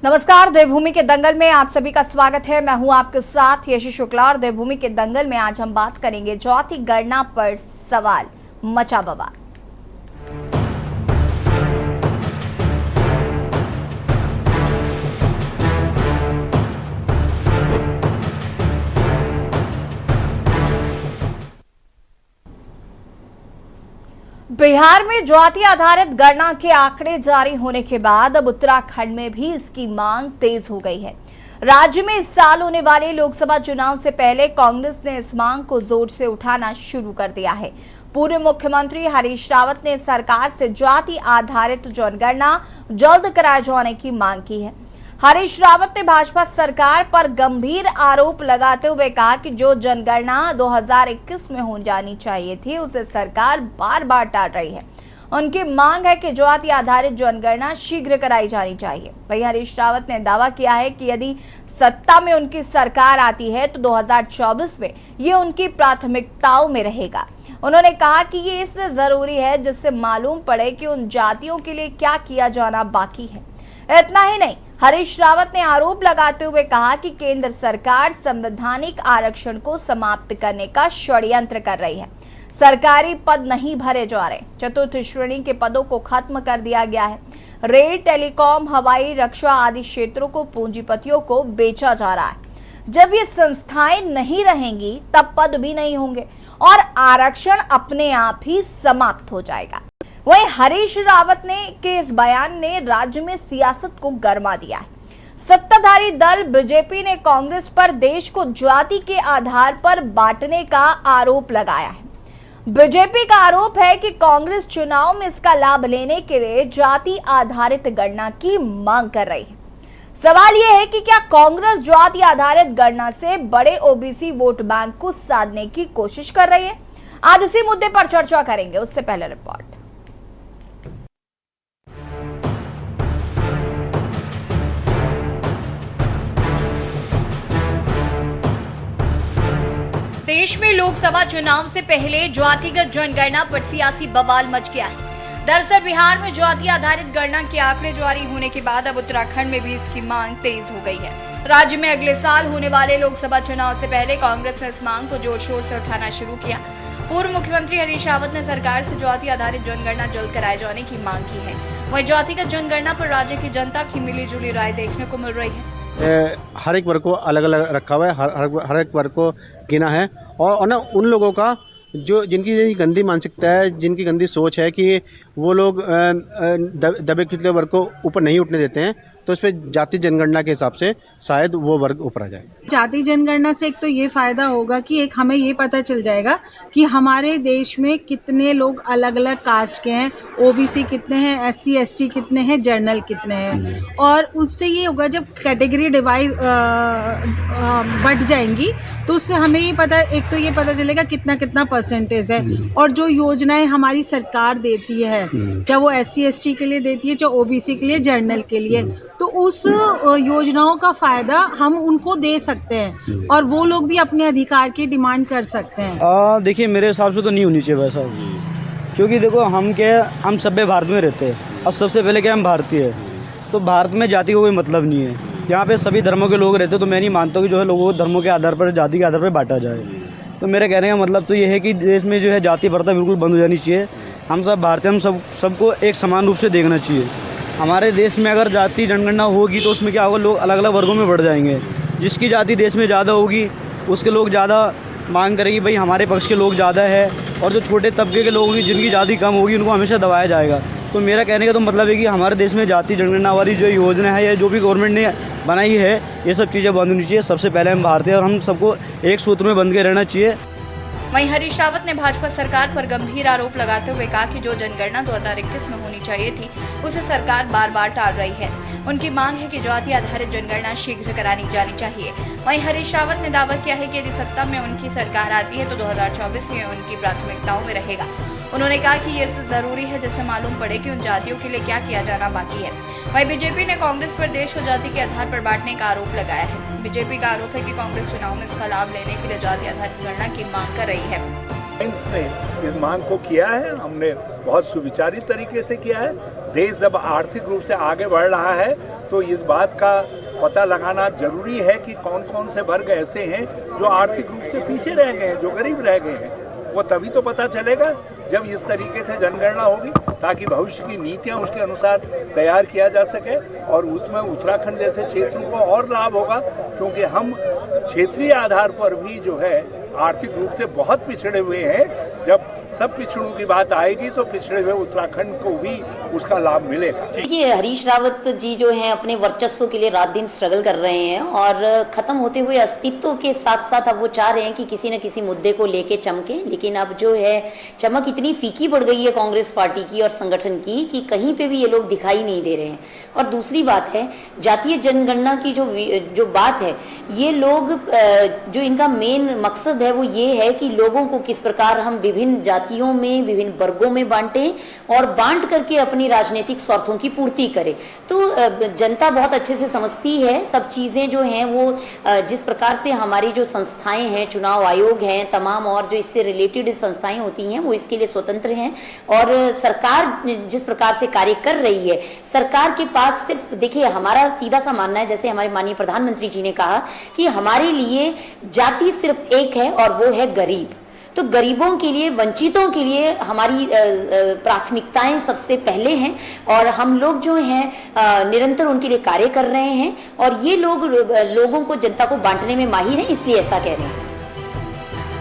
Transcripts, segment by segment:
नमस्कार, देवभूमि के दंगल में आप सभी का स्वागत है। मैं हूं आपके साथ यशी शुक्ला और देवभूमि के दंगल में आज हम बात करेंगे जाति गणना पर सवाल मचा बवाल। बिहार में जाति आधारित गणना के आंकड़े जारी होने के बाद अब उत्तराखंड में भी इसकी मांग तेज हो गई है। राज्य में इस साल होने वाले लोकसभा चुनाव से पहले कांग्रेस ने इस मांग को जोर से उठाना शुरू कर दिया है। पूर्व मुख्यमंत्री हरीश रावत ने सरकार से जाति आधारित जनगणना जल्द कराए जाने की मांग की है। हरीश रावत ने भाजपा सरकार पर गंभीर आरोप लगाते हुए कहा कि जो जनगणना 2021 में हो जानी चाहिए थी उसे सरकार बार बार टाल रही है। उनकी मांग है कि जाति आधारित जनगणना शीघ्र कराई जानी चाहिए। वहीं हरीश रावत ने दावा किया है कि यदि सत्ता में उनकी सरकार आती है तो 2024 में ये उनकी प्राथमिकताओं में रहेगा। उन्होंने कहा कि ये इसलिए जरूरी है जिससे मालूम पड़े कि उन जातियों के लिए क्या किया जाना बाकी है। इतना ही नहीं, हरीश रावत ने आरोप लगाते हुए कहा कि केंद्र सरकार संवैधानिक आरक्षण को समाप्त करने का षड्यंत्र कर रही है। सरकारी पद नहीं भरे जा रहे, चतुर्थ श्रेणी के पदों को खत्म कर दिया गया है। रेल, टेलीकॉम, हवाई, रक्षा आदि क्षेत्रों को पूंजीपतियों को बेचा जा रहा है। जब ये संस्थाएं नहीं रहेंगी तब पद भी नहीं होंगे और आरक्षण अपने आप ही समाप्त हो जाएगा। वहीं हरीश रावत के इस बयान ने राज्य में सियासत को गरमा दिया है। सत्ताधारी दल बीजेपी ने कांग्रेस पर देश को जाति के आधार पर बांटने का आरोप लगाया है। बीजेपी का आरोप है कि कांग्रेस चुनाव में इसका लाभ लेने के लिए जाति आधारित गणना की मांग कर रही है। सवाल यह है कि क्या कांग्रेस जाति आधारित गणना से बड़े ओबीसी वोट बैंक को साधने की कोशिश कर रही है? आज इसी मुद्दे पर चर्चा करेंगे। उससे पहले रिपोर्ट। देश में लोकसभा चुनाव से पहले जातिगत जनगणना पर सियासी बवाल मच गया है। दरअसल बिहार में जाति आधारित गणना के आंकड़े जारी होने के बाद अब उत्तराखंड में भी इसकी मांग तेज हो गई है। राज्य में अगले साल होने वाले लोकसभा चुनाव से पहले कांग्रेस ने इस मांग को जोर शोर से उठाना शुरू किया। पूर्व मुख्यमंत्री हरीश रावत ने सरकार से जाति आधारित जनगणना जल्द कराए जाने की मांग की है। वहीं जातिगत जनगणना पर राज्य की जनता की मिली जुली राय देखने को मिल रही है। हर एक वर्ग को अलग अलग रखा हुआ है, हर एक वर्ग को गिना है और ना उन लोगों का जिनकी गंदी मानसिकता है, जिनकी गंदी सोच है कि वो लोग दबे कुचले वर्ग को ऊपर नहीं उठने देते हैं, तो इस पर जाति जनगणना के हिसाब से शायद वो वर्ग ऊपर आ जाए। जाति जनगणना से एक तो ये फायदा होगा कि एक हमें ये पता चल जाएगा कि हमारे देश में कितने लोग अलग अलग कास्ट के हैं, ओबीसी कितने हैं, एससी एसटी कितने हैं, जनरल कितने हैं। और उससे ये होगा जब कैटेगरी डिवाइड बढ़ जाएंगी तो उससे हमें ये पता, एक तो ये पता चलेगा कितना कितना परसेंटेज है। और जो योजनाएं हमारी सरकार देती है, चाहे वो एससी एसटी के लिए देती है, चाहे ओबीसी के लिए, जनरल के लिए, तो उस योजनाओं का फायदा हम उनको दे सकते हैं और वो लोग भी अपने अधिकार की डिमांड कर सकते हैं। देखिए, मेरे हिसाब से तो नहीं होनी चाहिए वैसा, क्योंकि देखो हम सभ्य भारत में रहते हैं और सबसे पहले क्या हम भारतीय है, तो भारत में जाति का कोई मतलब नहीं है। यहाँ पे सभी धर्मों के लोग रहते हैं, तो मैं नहीं मानता कि जो है लोगों को धर्मों के आधार पर, जाति के आधार पर बांटा जाए। तो मेरे कहने का मतलब तो ये है कि देश में जो है जाति प्रथा बिल्कुल बंद हो जानी चाहिए। हम सब भारतीय, हम सबको एक समान रूप से देखना चाहिए। हमारे देश में अगर जाति जनगणना होगी तो उसमें क्या होगा, लोग अलग अलग वर्गों में बढ़ जाएंगे। जिसकी जाति देश में ज़्यादा होगी उसके लोग ज़्यादा मांग करेंगे, भाई हमारे पक्ष के लोग ज़्यादा है, और जो छोटे तबके के लोग होंगे जिनकी जाति कम होगी उनको हमेशा दबाया जाएगा। तो मेरा कहने का तो मतलब है कि हमारे देश में जाति जनगणना वाली जो योजना है या जो भी गवर्नमेंट ने बनाई है, ये सब चीज़ें बंद होनी चाहिए। सबसे पहले हम भारतीय और हम सबको एक सूत्र में बंध के रहना चाहिए। वहीं हरीश रावत ने भाजपा सरकार पर गंभीर आरोप लगाते हुए कहा कि जो जनगणना 2021 में होनी चाहिए थी उसे सरकार बार बार टाल रही है। उनकी मांग है कि जाति आधारित जनगणना शीघ्र करानी जानी चाहिए। वहीं हरीश रावत ने दावा किया है कि यदि सत्ता में उनकी सरकार आती है तो 2024 में उनकी प्राथमिकताओं में रहेगा। उन्होंने कहा कि ये जरूरी है जिससे मालूम पड़े कि उन जातियों के लिए क्या किया जाना बाकी है। वहीं बीजेपी ने कांग्रेस पर देश को जाति के आधार पर बांटने का आरोप लगाया है। बीजेपी का आरोप है कि कांग्रेस चुनाव में इसका लाभ लेने के लिए जाति आधारित गणना की मांग कर रही है। ने इस मांग को किया है, हमने बहुत सुविचारित तरीके से किया है। देश जब आर्थिक रूप से आगे बढ़ रहा है तो इस बात का पता लगाना जरूरी है कि कौन कौन से वर्ग ऐसे हैं जो आर्थिक रूप से पीछे रह गए हैं, जो गरीब रह गए हैं। वो तभी तो पता चलेगा जब इस तरीके से जनगणना होगी, ताकि भविष्य की नीतियां उसके अनुसार तैयार किया जा सके और उसमें उत्तराखंड जैसे क्षेत्रों को और लाभ होगा, क्योंकि हम क्षेत्रीय आधार पर भी जो है आर्थिक रूप से बहुत पिछड़े हुए हैं। जब सब पिछड़ों की बात आएगी तो पिछड़े हुए उत्तराखंड को भी उसका लाभ मिलेगा। देखिए, हरीश रावत जी जो हैं अपने वर्चस्व के लिए रात दिन स्ट्रगल कर रहे हैं और खत्म होते हुए अस्तित्व के साथ साथ अब वो चाह रहे हैं कि किसी न किसी मुद्दे को लेके चमके। लेकिन अब जो है चमक इतनी फीकी पड़ गई है कांग्रेस पार्टी की और संगठन की कि कहीं पे भी ये लोग दिखाई नहीं दे रहे हैं। और दूसरी बात है जातीय जनगणना की जो बात है, ये लोग जो इनका मेन मकसद है वो ये है कि लोगों को किस प्रकार हम विभिन्न जातियों में, विभिन्न वर्गों में बांटें और बांट करके अपनी राजनीतिक स्वार्थों की पूर्ति करें। तो जनता बहुत अच्छे से समझती है सब चीजें जो हैं वो जिस प्रकार से हमारी जो संस्थाएं हैं, चुनाव आयोग हैं, तमाम और जो इससे रिलेटेड संस्थाएं होती हैं वो इसके लिए स्वतंत्र हैं। और सरकार जिस प्रकार से कार्य कर रही है, सरकार के पास सिर्फ देखिए हमारा सीधा सा मानना है, जैसे हमारे माननीय प्रधानमंत्री जी ने कहा कि हमारे लिए जाति सिर्फ एक है और वो है गरीब। तो गरीबों के लिए, वंचितों के लिए हमारी प्राथमिकताएं सबसे पहले हैं और हम लोग जो हैं निरंतर उनके लिए कार्य कर रहे हैं और ये लोगों को, जनता को बांटने में माहिर हैं, इसलिए ऐसा कह रहे हैं।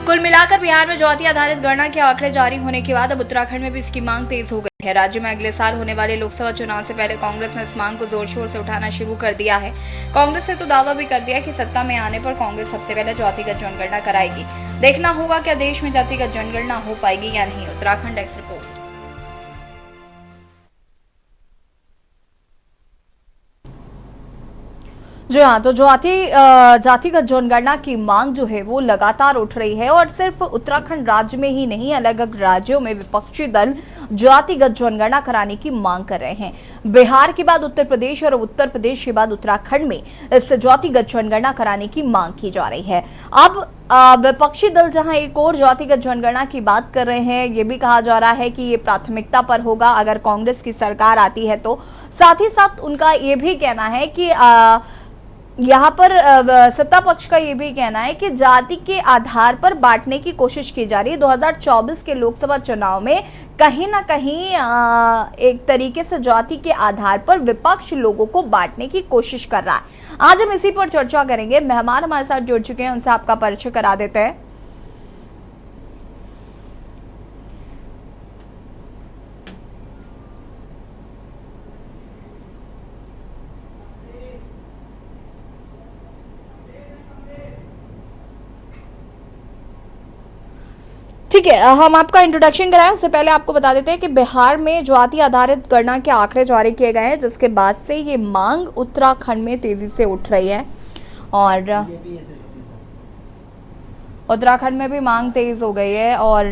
कुल मिलाकर बिहार में जाति आधारित गणना के आंकड़े जारी होने के बाद अब उत्तराखंड में भी इसकी मांग तेज हो गई है। राज्य में अगले साल होने वाले लोकसभा चुनाव से पहले कांग्रेस ने इस मांग को जोर शोर से उठाना शुरू कर दिया है। कांग्रेस ने तो दावा भी कर दिया कि सत्ता में आने पर कांग्रेस सबसे पहले जातिगत जनगणना कराएगी। देखना होगा क्या देश में जातिगत जनगणना हो पाएगी या नहीं। Uttarakhand x report. जी हाँ, तो जातिगत जनगणना की मांग जो है वो लगातार उठ रही है और सिर्फ उत्तराखंड राज्य में ही नहीं, अलग अलग राज्यों में विपक्षी दल जातिगत जनगणना कराने की मांग कर रहे हैं। बिहार के बाद उत्तर प्रदेश और उत्तर प्रदेश के बाद उत्तराखंड में इस जातिगत जनगणना कराने की मांग की जा रही है। अब विपक्षी दल जहां एक और जातिगत जनगणना की बात कर रहे हैं, ये भी कहा जा रहा है कि ये प्राथमिकता पर होगा अगर कांग्रेस की सरकार आती है तो। साथ ही साथ उनका ये भी कहना है कि यहाँ पर सत्ता पक्ष का ये भी कहना है कि जाति के आधार पर बांटने की कोशिश की जा रही है। 2024 के लोकसभा चुनाव में कहीं ना कहीं एक तरीके से जाति के आधार पर विपक्ष लोगों को बांटने की कोशिश कर रहा है। आज हम इसी पर चर्चा करेंगे। मेहमान हमारे साथ जुड़ चुके हैं, उनसे आपका परिचय करा देते हैं। ठीक है, हम आपका इंट्रोडक्शन कराएं उससे पहले आपको बता देते हैं कि बिहार में जाति आधारित गणना के आंकड़े जारी किए गए हैं, जिसके बाद से ये मांग उत्तराखंड में तेजी से उठ रही है और उत्तराखंड में भी मांग तेज हो गई है और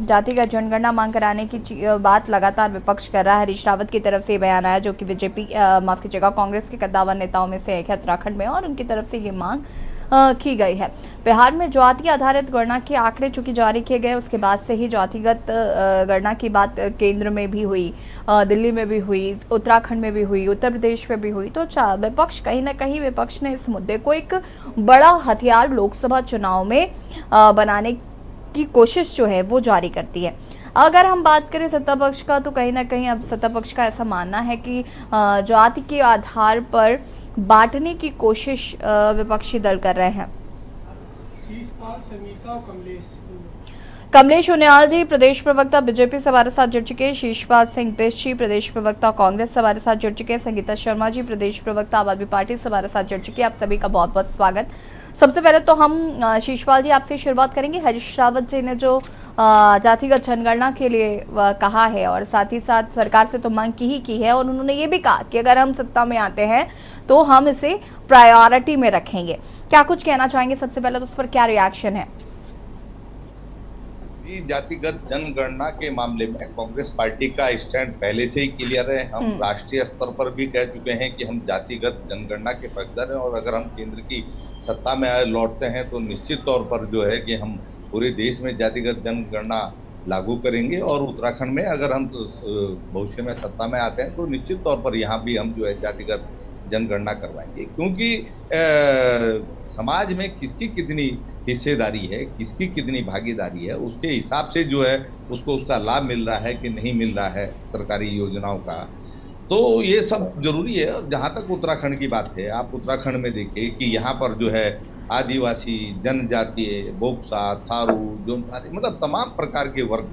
जातिगत जनगणना मांग कराने की बात लगातार विपक्ष कर रहा है। हरीश रावत की तरफ से बयान आया, जो कि बीजेपी माफ कीजिएगा कांग्रेस के कद्दावर नेताओं में से एक है उत्तराखंड में, और उनकी तरफ से ये मांग की गई है। बिहार में जाति आधारित गणना के आंकड़े चूंकि जारी किए गए, उसके बाद से ही जातिगत गणना की बात केंद्र में भी हुई, दिल्ली में भी हुई, उत्तराखंड में भी हुई, उत्तर प्रदेश में भी हुई। तो विपक्ष कहीं ना कहीं विपक्ष ने इस मुद्दे को एक बड़ा हथियार लोकसभा चुनाव में बनाने की कोशिश जो है वो जारी करती है। अगर हम बात करें सत्ता पक्ष का, तो कहीं ना कहीं अब सत्ता पक्ष का ऐसा मानना है कि जाति के आधार पर बांटने की कोशिश विपक्षी दल कर रहे हैं। कमलेश उनियाल जी प्रदेश प्रवक्ता बीजेपी से हमारे साथ जुड़ चुके हैं, शीशपाल सिंह बिष्ट जी प्रदेश प्रवक्ता कांग्रेस से हमारे साथ जुड़ चुके हैं, संगीता शर्मा जी प्रदेश प्रवक्ता आम आदमी पार्टी से हमारे साथ जुड़ चुके हैं। आप सभी का बहुत बहुत स्वागत। सबसे पहले तो हम शीशपाल जी आपसे शुरुआत करेंगे। हरीश रावत जी ने जो जातिगत जनगणना के लिए कहा है और साथ ही साथ सरकार से तो मांग की है, और उन्होंने ये भी कहा कि अगर हम सत्ता में आते हैं तो हम इसे प्रायोरिटी में रखेंगे। क्या कुछ कहना चाहेंगे? सबसे पहले तो उस पर क्या रिएक्शन है? जातिगत जनगणना के मामले में कांग्रेस पार्टी का स्टैंड पहले से ही क्लियर है। हम राष्ट्रीय स्तर पर भी कह चुके हैं कि हम जातिगत जनगणना के पक्षधर हैं, और अगर हम केंद्र की सत्ता में लौटते हैं तो निश्चित तौर पर जो है कि हम पूरे देश में जातिगत जनगणना लागू करेंगे। और उत्तराखंड में अगर हम भविष्य में सत्ता में आते हैं तो निश्चित तौर पर यहाँ भी हम जो है जातिगत जनगणना करवाएंगे, क्योंकि समाज में किसकी कितनी हिस्सेदारी है, किसकी कितनी भागीदारी है, उसके हिसाब से जो है उसको उसका लाभ मिल रहा है कि नहीं मिल रहा है सरकारी योजनाओं का। तो ये सब जरूरी है। जहाँ तक उत्तराखंड की बात है, आप उत्तराखंड में देखिए कि यहाँ पर जो है आदिवासी, जनजातीय, बोक्सा, थारू, जोनसारी, मतलब तमाम प्रकार के वर्ग,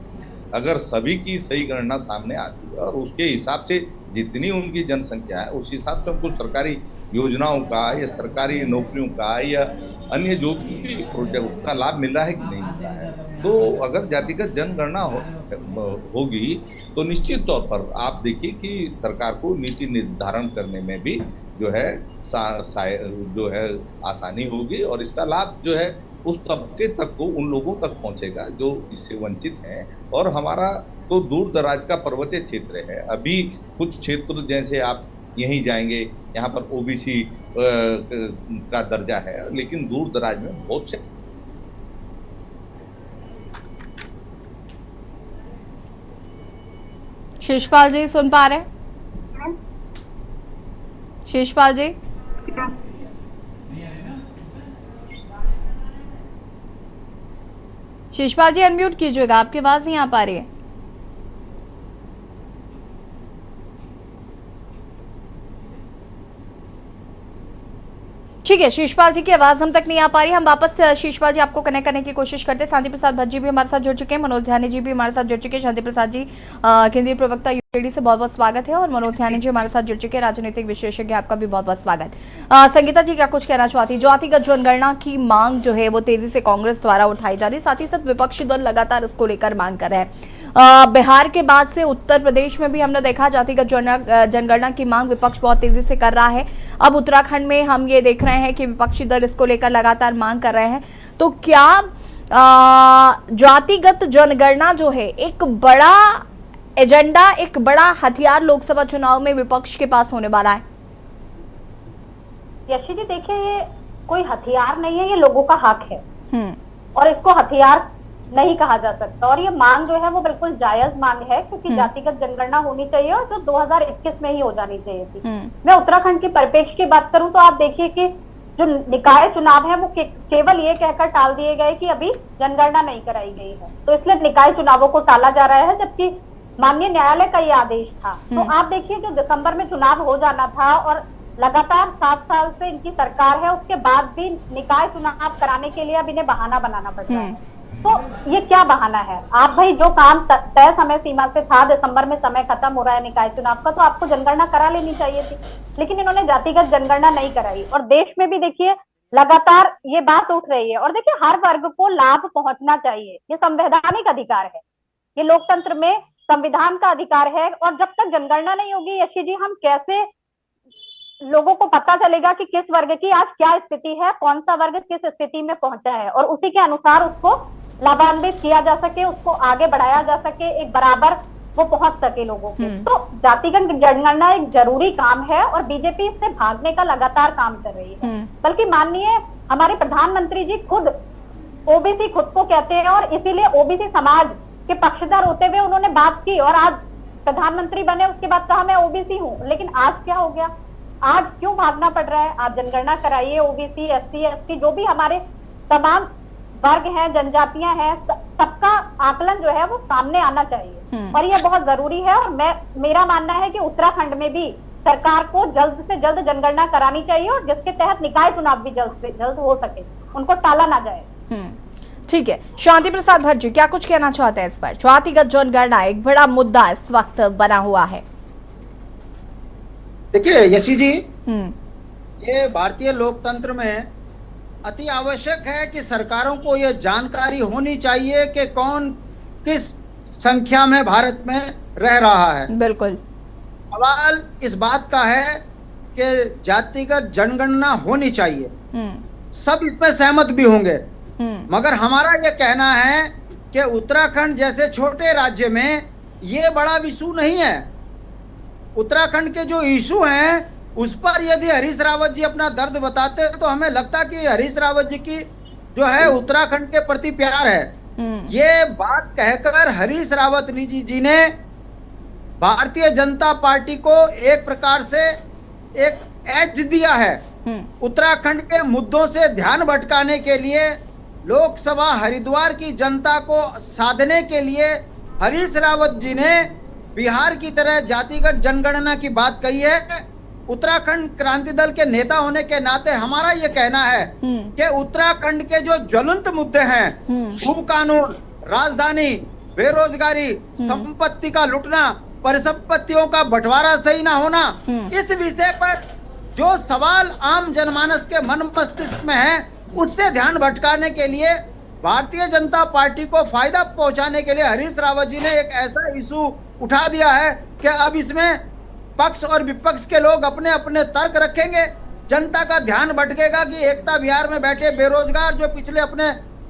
अगर सभी की सही गणना सामने आती है और उसके हिसाब से जितनी उनकी जनसंख्या है उस हिसाब से उनको सरकारी योजनाओं का या सरकारी नौकरियों का या अन्य जो भी प्रोजेक्ट का लाभ मिल रहा है कि नहीं मिल रहा है। तो अगर जातिगत जनगणना होगी तो निश्चित तौर पर आप देखिए कि सरकार को नीति निर्धारण करने में भी जो है जो है आसानी होगी और इसका लाभ जो है उस तबके तक को, उन लोगों तक पहुंचेगा जो इससे वंचित हैं। और हमारा तो दूर दराज का पर्वतीय क्षेत्र है, अभी कुछ क्षेत्र जैसे आप यहीं जाएंगे, यहाँ पर ओबीसी का दर्जा है, लेकिन दूर दराज में बहुत से। शिषपाल जी सुन पा रहे हैं? शिषपाल जी, शिषपाल जी अनम्यूट कीजिएगा, आपकी आवाज नहीं आ पा रही है। ठीक है, शिषपाल जी की आवाज हम तक नहीं आ पा रही। हम वापस शिषपाल जी आपको कनेक्ट करने की कोशिश करते हैं। शांति प्रसाद भट्ट जी भी हमारे साथ जुड़ चुके हैं, मनोज ध्यानी जी भी हमारे साथ जुड़ चुके हैं। शांति प्रसाद जी केंद्रीय प्रवक्ता यूकेडी से बहुत बहुत स्वागत है और मनोज ध्यानी जी हमारे साथ जुड़ चुके हैं, राजनीतिक विशेषज्ञ, आपका भी बहुत बहुत स्वागत। संगीता जी क्या कुछ कहना चाहती है? जातिगत जनगणना की मांग जो है वो तेजी से कांग्रेस द्वारा उठाई जा रही है, साथ ही साथ विपक्षी दल लगातार इसको लेकर मांग कर रहे हैं। बिहार के बाद से उत्तर प्रदेश में भी हमने देखा जातिगत जनगणना की मांग विपक्ष बहुत तेजी से कर रहा है। अब उत्तराखंड में हम ये देख रहे हैं कि विपक्षी दल इसको लेकर लगातार मांग कर रहे हैं। तो क्या जातिगत जनगणना जो है एक बड़ा एजेंडा, एक बड़ा हथियार लोकसभा चुनाव में विपक्ष के पास होने वाला है? यशी जी देखिए, ये कोई हथियार नहीं है, ये लोगों का हक है और इसको हथियार नहीं कहा जा सकता। और ये मांग जो है वो बिल्कुल जायज मांग है, क्योंकि जातिगत जनगणना होनी चाहिए और जो 2021 में ही हो जानी चाहिए थी। मैं उत्तराखंड की परिप्रेक्ष्य की बात करूं तो आप देखिए कि जो निकाय चुनाव है वो केवल ये कहकर टाल दिए गए कि अभी जनगणना नहीं कराई गई है, तो इसलिए निकाय चुनावों को टाला जा रहा है, जबकि माननीय न्यायालय का ये आदेश था। तो आप देखिए जो दिसंबर में चुनाव हो जाना था और लगातार 7 साल से इनकी सरकार है, उसके बाद भी निकाय चुनाव कराने के लिए अब इन्हें बहाना बनाना पड़ रहा है। तो ये क्या बहाना है? आप भाई जो काम तय समय सीमा से था, दिसंबर में समय खत्म हो रहा है निकाय चुनाव का, तो आपको जनगणना करा लेनी चाहिए थी, लेकिन इन्होंने जातिगत जनगणना नहीं कराई। और देश में भी देखिए लगातार ये बात उठ रही है। और देखिए हर वर्ग को लाभ पहुंचना चाहिए, ये संवैधानिक अधिकार है, ये लोकतंत्र में संविधान का अधिकार है। और जब तक जनगणना नहीं होगी यशी जी, हम कैसे लोगों को पता चलेगा कि किस वर्ग की आज क्या स्थिति है, कौन सा वर्ग किस स्थिति में पहुंचा है, और उसी के अनुसार उसको लाभान्वित किया जा सके, उसको आगे बढ़ाया जा सके, एक बराबर वो पहुंच सके लोगों के। तो जातिगत जनगणना एक जरूरी काम है और बीजेपी इससे भागने का लगातार काम कर रही है। बल्कि माननीय हमारे प्रधानमंत्री जी खुद ओबीसी खुद को कहते हैं और इसीलिए ओबीसी समाज के पक्षधर होते हुए उन्होंने बात की और आज प्रधानमंत्री बने, उसके बाद कहा मैं ओबीसी हूँ। लेकिन आज क्या हो गया? आज क्यों भागना पड़ रहा है? आप जनगणना कराइए, ओबीसी, एससी, एसटी जो भी हमारे तमाम वर्ग हैं, जनजातियां हैं, सबका आकलन जो है वो सामने आना चाहिए और ये बहुत जरूरी है। और मेरा मानना है कि उत्तराखंड में भी सरकार को जल्द से जल्द जनगणना करानी चाहिए और जिसके तहत निकाय चुनाव भी जल्द से जल्द हो सके, उनको टाला ना जाए। ठीक है, शांति प्रसाद भट्ट जी क्या कुछ कहना चाहते हैं इस पर? जातिगत जनगणना एक बड़ा मुद्दा इस वक्त बना हुआ है। देखिए यशी जी, ये भारतीय लोकतंत्र में अति आवश्यक है कि सरकारों को ये जानकारी होनी चाहिए कि कौन किस संख्या में भारत में रह रहा है। बिल्कुल, सवाल इस बात का है कि जातिगत जनगणना होनी चाहिए, सब इसमें सहमत भी होंगे, मगर हमारा ये कहना है कि उत्तराखंड जैसे छोटे राज्य में ये बड़ा इशू नहीं है। उत्तराखंड के जो इशू हैं उस पर यदि हरीश रावत जी अपना दर्द बताते तो हमें लगता कि हरीश रावत जी की जो है उत्तराखंड के प्रति प्यार है। ये बात कहकर हरीश रावत जी ने भारतीय जनता पार्टी को एक प्रकार से एक एज दिया है। उत्तराखंड के मुद्दों से ध्यान भटकाने के लिए, लोकसभा हरिद्वार की जनता को साधने के लिए हरीश रावत जी ने बिहार की तरह जातिगत जनगणना की बात कही है। उत्तराखंड क्रांति दल के नेता होने के नाते हमारा ये कहना है कि उत्तराखंड के जो ज्वलंत मुद्दे हैं, भू कानून, राजधानी, बेरोजगारी, संपत्ति का लुटना, परिसंपत्तियों का बंटवारा सही ना होना, इस विषय पर जो सवाल आम जनमानस के मन मस्तिष्क में है, उससे ध्यान भटकाने के लिए, भारतीय जनता पार्टी को फायदा पहुंचाने के लिए हरीश रावत जी ने एक ऐसा इशू उठा दिया है कि अब इसमें पक्ष और विपक्ष के लोग अपने अपने तर्क रखेंगे। जनता का ध्यान भटकेगा कि एकता विहार में बैठे बेरोजगार जो पिछले अपने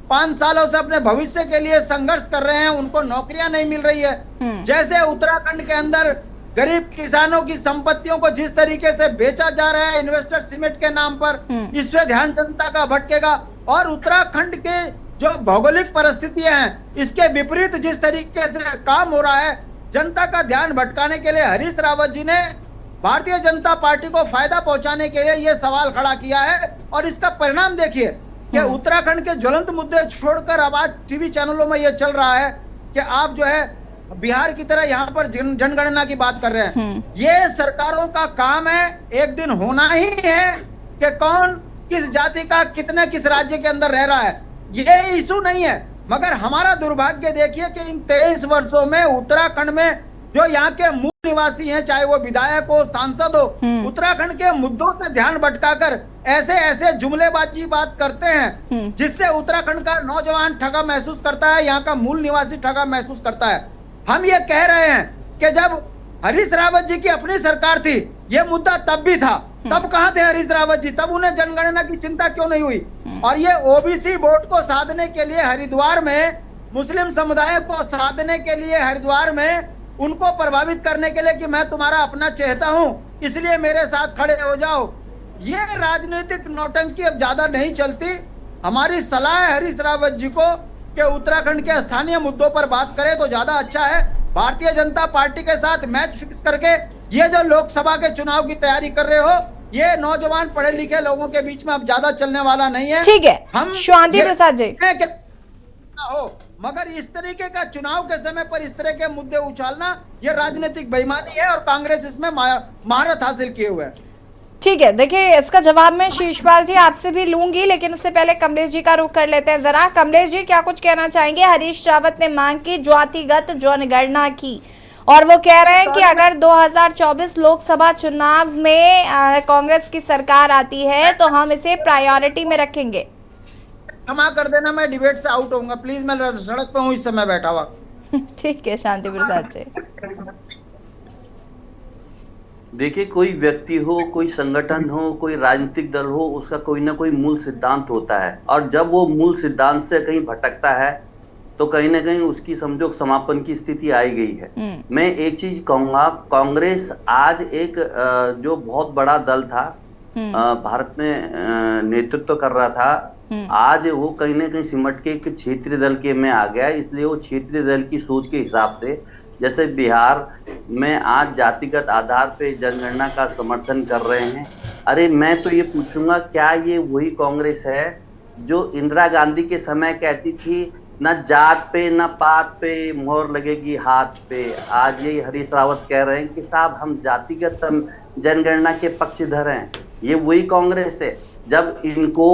5 सालों से अपने भविष्य के लिए संघर्ष कर रहे हैं, उनको नौकरियां नहीं मिल रही है। जैसे उत्तराखंड के अंदर गरीब किसानों की संपत्तियों को जिस तरीके से बेचा जा रहा है इन्वेस्टर सीमेंट के नाम पर, इससे ध्यान जनता का भटकेगा। और उत्तराखंड के जो भौगोलिक परिस्थितियां हैं, इसके विपरीत जिस तरीके से काम हो रहा है, जनता का ध्यान भटकाने के लिए हरीश रावत जी ने भारतीय जनता पार्टी को फायदा पहुंचाने के लिए यह सवाल खड़ा किया है। और इसका परिणाम देखिए कि उत्तराखंड के ज्वलंत मुद्दे छोड़कर अब आज टीवी चैनलों में यह चल रहा है कि आप जो है बिहार की तरह यहाँ पर जनगणना की बात कर रहे हैं। ये सरकारों का काम है, एक दिन होना ही है कि कौन किस जाति का कितने किस राज्य के अंदर रह रहा है, ये इशू नहीं है। मगर हमारा दुर्भाग्य देखिए कि इन 23 वर्षों में उत्तराखंड में जो यहाँ के मूल निवासी हैं, चाहे वो विधायक हो, सांसद हो, उत्तराखंड के मुद्दों से ध्यान भटकाकर ऐसे ऐसे जुमलेबाजी बात करते हैं जिससे उत्तराखंड का नौजवान ठगा महसूस करता है, यहाँ का मूल निवासी ठगा महसूस करता है। हम ये कह रहे हैं कि जब हरीश रावत जी की अपनी सरकार थी, ये मुद्दा तब भी था, तब कहाँ थे हरीश रावत जी? तब उन्हें जनगणना की चिंता क्यों नहीं हुई? और ये ओबीसी वोट को साधने के लिए हरिद्वार में, मुस्लिम समुदाय को साधने के लिए हरिद्वार में, उनको प्रभावित करने के लिए कि मैं तुम्हारा अपना चहेता हूं, इसलिए मेरे साथ खड़े हो जाओ, ये राजनीतिक नौटंकी अब ज्यादा नहीं चलती। हमारी सलाह है हरीश रावत जी को कि उत्तराखंड के स्थानीय मुद्दों पर बात करें तो ज्यादा अच्छा है। भारतीय जनता पार्टी के साथ मैच फिक्स करके ये जो लोकसभा के चुनाव की तैयारी कर रहे हो, ये नौजवान पढ़े लिखे लोगों के बीच में अब ज्यादा चलने वाला नहीं है। ठीक है, हम शांति प्रसाद जी हो, मगर इस तरीके का चुनाव के समय पर इस तरह के मुद्दे उछालना, ये राजनीतिक बेईमानी है और कांग्रेस इसमें महारत हासिल किए हुए है। ठीक है, देखिए इसका जवाब मैं शीशपाल जी आपसे भी लूंगी, लेकिन उससे पहले कमलेश जी का रुख कर लेते हैं जरा। कमलेश जी क्या कुछ कहना चाहेंगे? हरीश रावत ने मांग की जातिगत जनगणना की और वो कह रहे हैं कि अगर 2024 लोकसभा चुनाव में कांग्रेस की सरकार आती है तो हम इसे प्रायोरिटी में रखेंगे। क्षमा कर देना, मैं डिबेट से आउट होऊंगा प्लीज, मैं सड़क पे हूँ इस समय बैठा हुआ। ठीक है शांति प्रसाद जी। देखिए, कोई व्यक्ति हो, कोई संगठन हो, कोई राजनीतिक दल हो, उसका कोई ना कोई मूल सिद्धांत होता है और जब वो मूल सिद्धांत से कहीं भटकता है तो कहीं ना कहीं उसकी समझो समापन की स्थिति आई गई है। मैं एक चीज कहूंगा, कांग्रेस आज एक जो बहुत बड़ा दल था, भारत में नेतृत्व कर रहा था, आज वो कहीं ना कहीं सिमट के एक क्षेत्रीय दल के में आ गया। इसलिए वो क्षेत्रीय दल की सोच के हिसाब से, जैसे बिहार में आज जातिगत आधार पे जनगणना का समर्थन कर रहे हैं। अरे मैं तो ये पूछूंगा, क्या ये वही कांग्रेस है जो इंदिरा गांधी के समय कहती थी न जात पे न पात पे मोहर लगेगी हाथ पे? आज ये हरीश रावत कह रहे हैं कि साहब हम जातिगत जनगणना के पक्षधर हैं। ये वही कांग्रेस है। जब इनको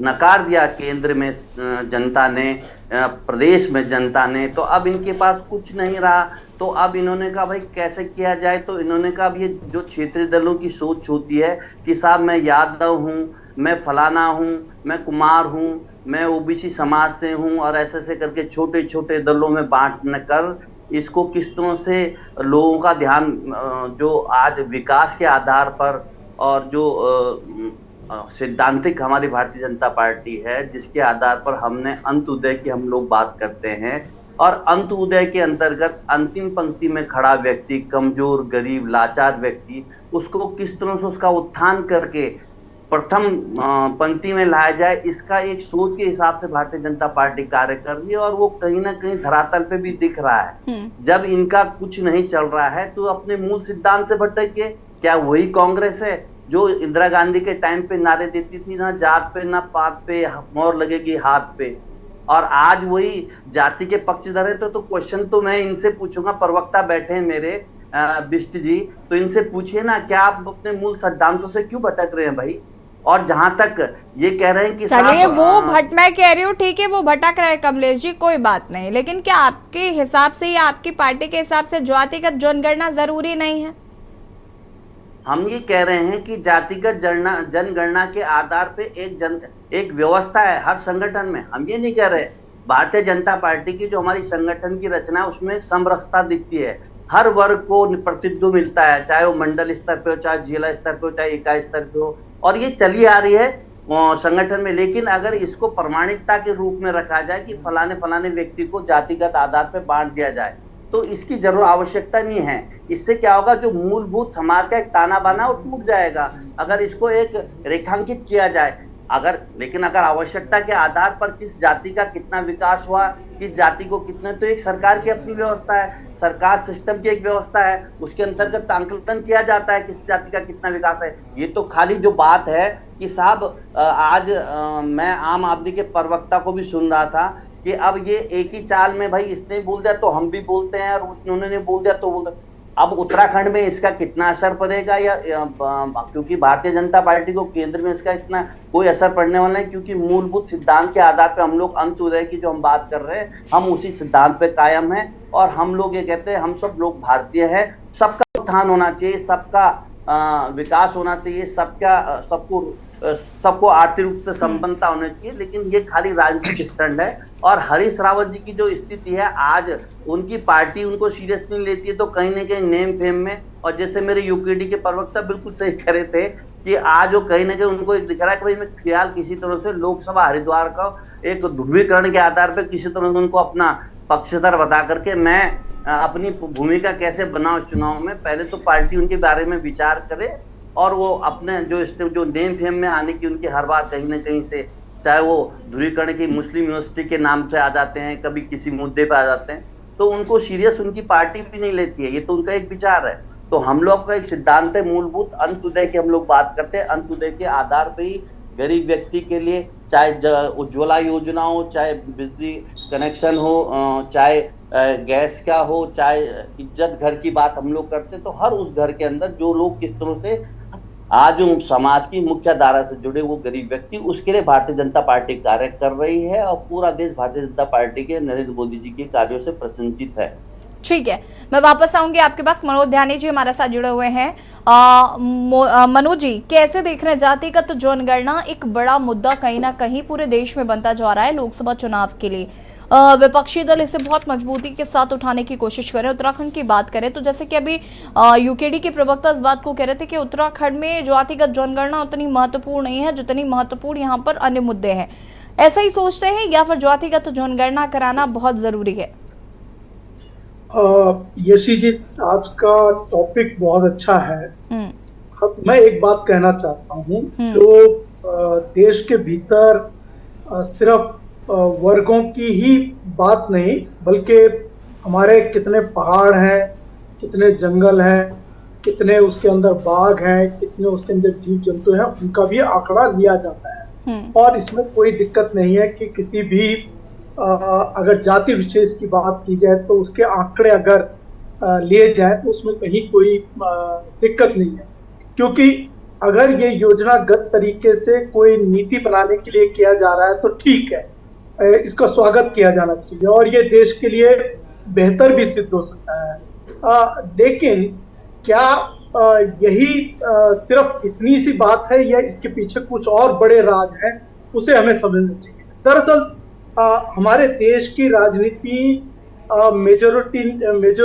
नकार दिया केंद्र में जनता ने, प्रदेश में जनता ने, तो अब इनके पास कुछ नहीं रहा। तो अब इन्होंने कहा भाई कैसे किया जाए, तो इन्होंने कहा अब ये जो क्षेत्रीय दलों की सोच होती है कि साहब मैं यादव हूँ, मैं फलाना हूँ, मैं कुमार हूँ, मैं ओबीसी समाज से हूँ, और ऐसे ऐसे करके छोटे छोटे दलों में बांटने कर इसको किस तरह से लोगों का ध्यान जो आज विकास के आधार पर और जो सिद्धांतिक हमारी भारतीय जनता पार्टी है जिसके आधार पर हमने अंत्योदय की हम लोग बात करते हैं, और अंत्योदय के अंतर्गत अंतिम पंक्ति में खड़ा व्यक्ति, कमजोर, गरीब, लाचार व्यक्ति, उसको किस तरह से उसका उत्थान करके प्रथम पंक्ति में लाया जाए, इसका एक सोच के हिसाब से भारतीय जनता पार्टी कार्य कर रही है। और वो कहीं ना कहीं धरातल पे भी दिख रहा है। जब इनका कुछ नहीं चल रहा है तो अपने मूल सिद्धांत से भटक के, क्या वही कांग्रेस है जो इंदिरा गांधी के टाइम पे नारे देती थी, ना जात पे ना पात पे मोहर लगेगी हाथ पे, और आज वही जाति के पक्षधर है। तो क्वेश्चन तो मैं इनसे पूछूंगा, प्रवक्ता बैठे हैं मेरे बिष्ट जी, तो इनसे पूछिए ना, क्या आप अपने मूल सिद्धांतों से क्यों भटक रहे हैं भाई? और जहां तक ये कह रहे हैं कि चलिए मैं कह रही हूँ ठीक है, वो भटक रहे हैं कमलेश जी, कोई बात नहीं, लेकिन क्या आपके हिसाब से या आपकी पार्टी के हिसाब से जातिगत जनगणना जरूरी नहीं है? हम ये कह रहे हैं कि जातिगत जनगणना के आधार पे एक व्यवस्था है हर संगठन में। हम ये नहीं कह रहे, भारतीय जनता पार्टी की जो हमारी संगठन की रचना है उसमें समरसता दिखती है, हर वर्ग को प्रतिनिधित्व मिलता है, चाहे वो मंडल स्तर पे हो, चाहे जिला स्तर पे हो, चाहे इकाई स्तर पे हो, और ये चली आ रही है संगठन में। लेकिन अगर इसको प्रमाणिकता के रूप में रखा जाए कि फलाने व्यक्ति को जातिगत आधार पर बांट दिया जाए, तो इसकी जरूर आवश्यकता नहीं है। इससे क्या होगा, जो मूलभूत समाज का एक ताना बाना वो टूट जाएगा अगर इसको एक रेखांकित किया जाए। लेकिन अगर आवश्यकता के आधार पर किस जाति का कितना विकास हुआ, किस जाति को कितना, तो एक सरकार की अपनी व्यवस्था है, सरकार सिस्टम की एक व्यवस्था है, उसके अंतर्गत आंकलन किया जाता है किस जाति का कितना विकास है। ये तो खाली जो बात है कि साहब आज मैं आम आदमी के प्रवक्ता को भी सुन रहा था कि अब ये एक ही चाल में भाई इसने बोल दिया तो हम भी बोलते हैं, और उन्होंने बोल दिया तो बोलते। अब उत्तराखंड में इसका कितना असर पड़ेगा, या क्योंकि भारतीय जनता पार्टी को केंद्र में इसका इतना कोई असर पड़ने वाला है, क्योंकि मूलभूत सिद्धांत के आधार पे हम लोग अंत्योदय की जो हम बात कर रहे हैं, हम उसी सिद्धांत पे कायम हैं। और हम लोग ये कहते हैं हम सब लोग भारतीय हैं, सबका उत्थान होना चाहिए, सबका विकास होना चाहिए, सबको आर्थिक रूप से संपन्नता होनी चाहिए। लेकिन ये खाली राजनीतिक स्टंट है। और हरीश रावत जी की जो स्थिति है, आज उनकी पार्टी उनको सीरियस नहीं लेती है, तो कहीं ना कहीं नेम फेम में, और जैसे मेरे यूकेडी के प्रवक्ता बिल्कुल सही कह रहे थे कि आज वो कहीं ना कहीं उनको दिख रहा है कि भाई फिलहाल किसी तरह से लोकसभा हरिद्वार का एक ध्रुवीकरण के आधार पर किसी तरह से उनको अपना पक्षधर बता करके मैं अपनी भूमिका कैसे बनाऊं चुनाव में, पहले तो पार्टी उनके बारे में विचार करे, और वो अपने जो नेम फेम में आने की उनकी हर बार कहीं ना कहीं से, चाहे वो ध्रुवीकरण की मुस्लिम यूनिवर्सिटी के नाम से आ जाते हैं, कभी किसी मुद्दे पे आ जाते हैं, तो उनको सीरियस उनकी पार्टी भी नहीं लेती है। ये तो उनका एक विचार है। तो हम लोग का एक सिद्धांत है मूलभूत अंत्योदय की, हम लोग बात करते हैं अंत्योदय के आधार पे ही गरीब व्यक्ति के लिए, चाहे उज्ज्वला योजना हो, चाहे बिजली कनेक्शन हो, चाहे गैस का हो, चाहे इज्जत घर की बात हम लोग करते हैं, तो हर उस घर के अंदर जो लोग किस तरह से आज समाज की मुख्य धारा से जुड़े वो गरीब व्यक्ति, उसके लिए भारतीय जनता पार्टी कार्य कर रही है, और पूरा देश भारतीय जनता पार्टी के नरेंद्र मोदी जी के कार्यों से प्रसन्नचित है। ठीक है, मैं वापस आऊंगी आपके पास। मनोज ध्यानी जी हमारे साथ जुड़े हुए हैं। मनोज जी, कैसे देख रहे हैं जातिगत जनगणना? एक बड़ा मुद्दा कहीं ना कहीं पूरे देश में बनता जा रहा है लोकसभा चुनाव के लिए। विपक्षी दल इसे बहुत मजबूती के साथ उठाने की कोशिश कर रहे हैं। उत्तराखंड की बात करें तो जैसे कि अभी यूकेडी के प्रवक्ता इस बात को कह रहे थे कि उत्तराखंड में जातिगत जनगणना उतनी महत्वपूर्ण नहीं है जितनी महत्वपूर्ण यहाँ पर अन्य मुद्दे हैं। ऐसा ही सोचते हैं या फिर जातिगत जनगणना कराना बहुत जरूरी है? यशी जी, आज का टॉपिक बहुत अच्छा है। मैं एक बात कहना चाहता हूँ, जो देश के भीतर सिर्फ वर्गों की ही बात नहीं, बल्कि हमारे कितने पहाड़ हैं, कितने जंगल हैं, कितने उसके अंदर बाघ हैं, कितने उसके अंदर जीव जंतु हैं, उनका भी आंकड़ा लिया जाता है। और इसमें कोई दिक्कत नहीं है कि किसी भी अगर जाति विशेष की बात की जाए तो उसके आंकड़े अगर लिए जाए तो उसमें कहीं कोई दिक्कत नहीं है, क्योंकि अगर ये योजनागत तरीके से कोई नीति बनाने के लिए किया जा रहा है तो ठीक है, इसका स्वागत किया जाना चाहिए और ये देश के लिए बेहतर भी सिद्ध हो सकता है। लेकिन क्या यही सिर्फ इतनी सी बात है या इसके पीछे कुछ और बड़े राज हैं, उसे हमें समझना चाहिए। दरअसल हमारे देश की राजनीति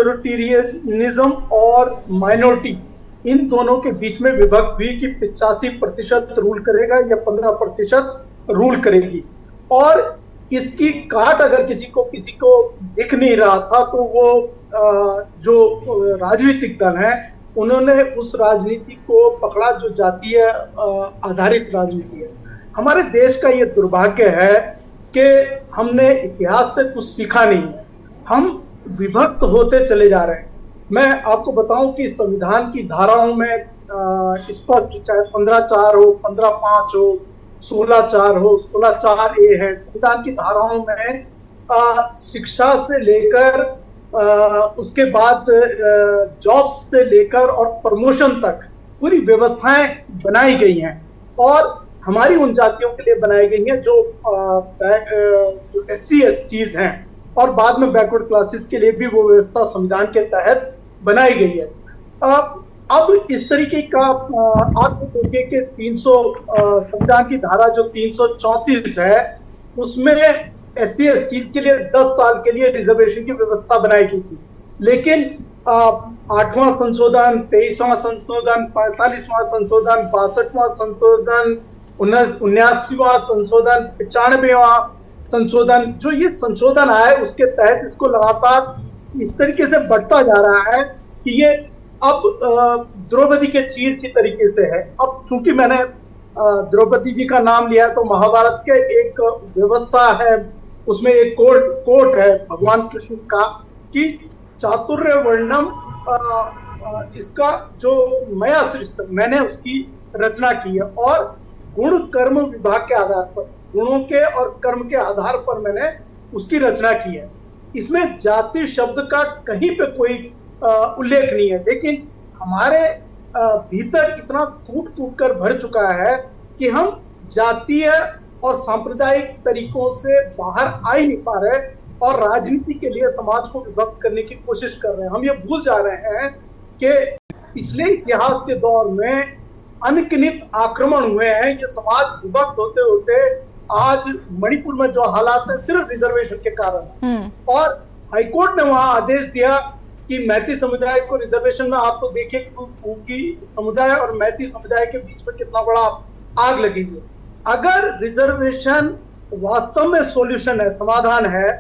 मेजोरिटेरियनिज्म और माइनॉरिटी, इन दोनों के बीच में विभक्त हुई कि 85% रूल करेगा या 15% रूल करेगी। और इसकी काट अगर किसी को दिख नहीं रहा था तो वो जो राजनीतिक दल हैं उन्होंने उस राजनीति को पकड़ा जो जातीय आधारित राजनीति है। हमारे देश का ये दुर्भाग्य है कि हमने इतिहास से कुछ सीखा नहीं है, हम विभक्त होते चले जा रहे हैं। मैं आपको बताऊं कि संविधान की धाराओं में स्पष्ट, चाहे 15(4) हो, 15(5) हो, 16(4) हो, 16(4)(a) है। संविधान की धाराओं में शिक्षा से लेकर उसके बाद जॉब्स से लेकर और प्रमोशन तक पूरी व्यवस्थाएं बनाई गई हैं, और हमारी उन जातियों के लिए बनाई गई हैं जो SC STs हैं, और बाद में बैकवर्ड क्लासेस के लिए भी वो व्यवस्था संविधान के तहत बनाई गई है। अब इस तरीके का आप देखिए कि 300 संविधान की धारा जो 334 है, उसमें SC STs के लिए 10 साल के लिए रिजर्वेशन की व्यवस्था बनाई गई थी, लेकिन 8वां संशोधन, 23वां संशोधन, 45वां संशोधन, 62वां संशोधन, 79वां संशोधन, 95वां संशोधन, जो ये संशोधन आए उसके तहत इसको लगातार इस तरीके से बढ़ता जा रहा है कि ये अब द्रौपदी के चीर की तरीके से है। अब चूंकि मैंने द्रौपदी जी का नाम लिया, तो महाभारत के एक व्यवस्था है, उसमें एक कोट है भगवान कृष्ण का कि चातुर्य वर्णम, इसका जो मया सृष्ट, मैंने उसकी रचना की है, और गुण कर्म विभाग के आधार पर, गुणों के और कर्म के आधार पर मैंने उसकी रचना की है। इसमें जाति शब्द का कहीं पे कोई उल्लेख नहीं है, लेकिन हमारे भीतर इतना कूट कर भर चुका है कि हम जातीय और सांप्रदायिक तरीकों से बाहर आ ही नहीं पा रहे, और राजनीति के लिए समाज को विभक्त करने की कोशिश कर रहे हैं। हम ये भूल जा रहे हैं कि पिछले इतिहास के दौर में अनगिनत आक्रमण हुए हैं। ये समाज विभक्त होते होते आज मणिपुर में जो हालात है, सिर्फ रिजर्वेशन के कारण, और हाईकोर्ट ने वहां आदेश दिया कि मैती समुदाय को रिजर्वेशन में, आप तो देखिए कुकी समुदाय और मैती समुदाय के बीच में कितना बड़ा आग लगी है। अगर रिजर्वेशन वास्तव में सॉल्यूशन है, समाधान है,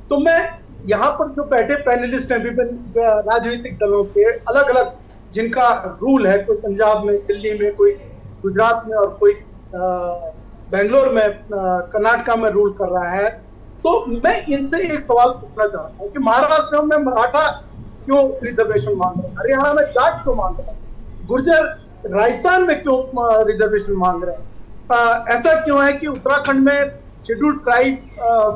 तो मैं यहाँ पर जो बैठे पैनलिस्ट हैं विभिन्न राजनीतिक दलों के अलग अलग, जिनका रूल है, कोई पंजाब में, दिल्ली में, कोई गुजरात में, और कोई बेंगलोर में, कर्नाटका में रूल कर रहा है, तो मैं इनसे एक सवाल पूछना चाहता हूँ कि महाराष्ट्र में मराठा क्यों रिजर्वेशन मांग रहे हैं, हरियाणा में जाट क्यों मांग रहे हैं, गुर्जर राजस्थान में क्यों रिजर्वेशन मांग रहे हैं, ऐसा क्यों है कि उत्तराखंड में शेड्यूल्ड ट्राइब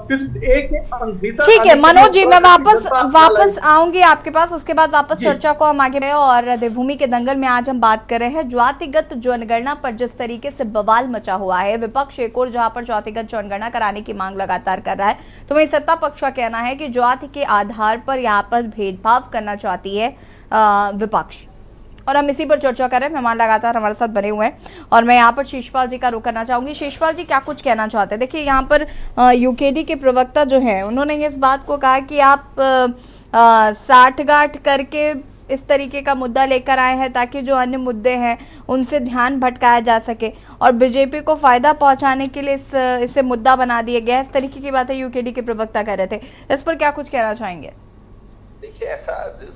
5th A के भीतर। ठीक है मनोज जी, मैं वापस आऊंगी आपके पास, उसके बाद वापस चर्चा को हम आगे बढ़े। और देवभूमि के दंगल में आज हम बात कर रहे हैं जातिगत जनगणना पर, जिस तरीके से बवाल मचा हुआ है। विपक्ष एक और जहां पर जातिगत जनगणना कराने की मांग लगातार कर रहा है, तो वहीं सत्ता पक्ष का कहना है कि जाति के आधार पर यहाँ पर भेदभाव करना चाहती है विपक्ष। और हम इसी पर चर्चा कर रहे हैं, मेहमान लगातार हमारे साथ बने हुए हैं, और मैं यहाँ पर शेषपाल जी का रुख करना चाहूंगी। शेषपाल जी, क्या कुछ कहना चाहते हैं? देखिए, यहाँ पर यूकेडी के प्रवक्ता जो हैं, उन्होंने इस बात को कहा कि आप साठगांठ करके इस तरीके का मुद्दा लेकर आए हैं ताकि जो अन्य मुद्दे हैं उनसे ध्यान भटकाया जा सके, और बीजेपी को फायदा पहुंचाने के लिए इसे मुद्दा बना दिया गया। इस तरीके की बातें यूकेडी के प्रवक्ता कह रहे थे, इस पर क्या कुछ कहना चाहेंगे? देखिए, ऐसा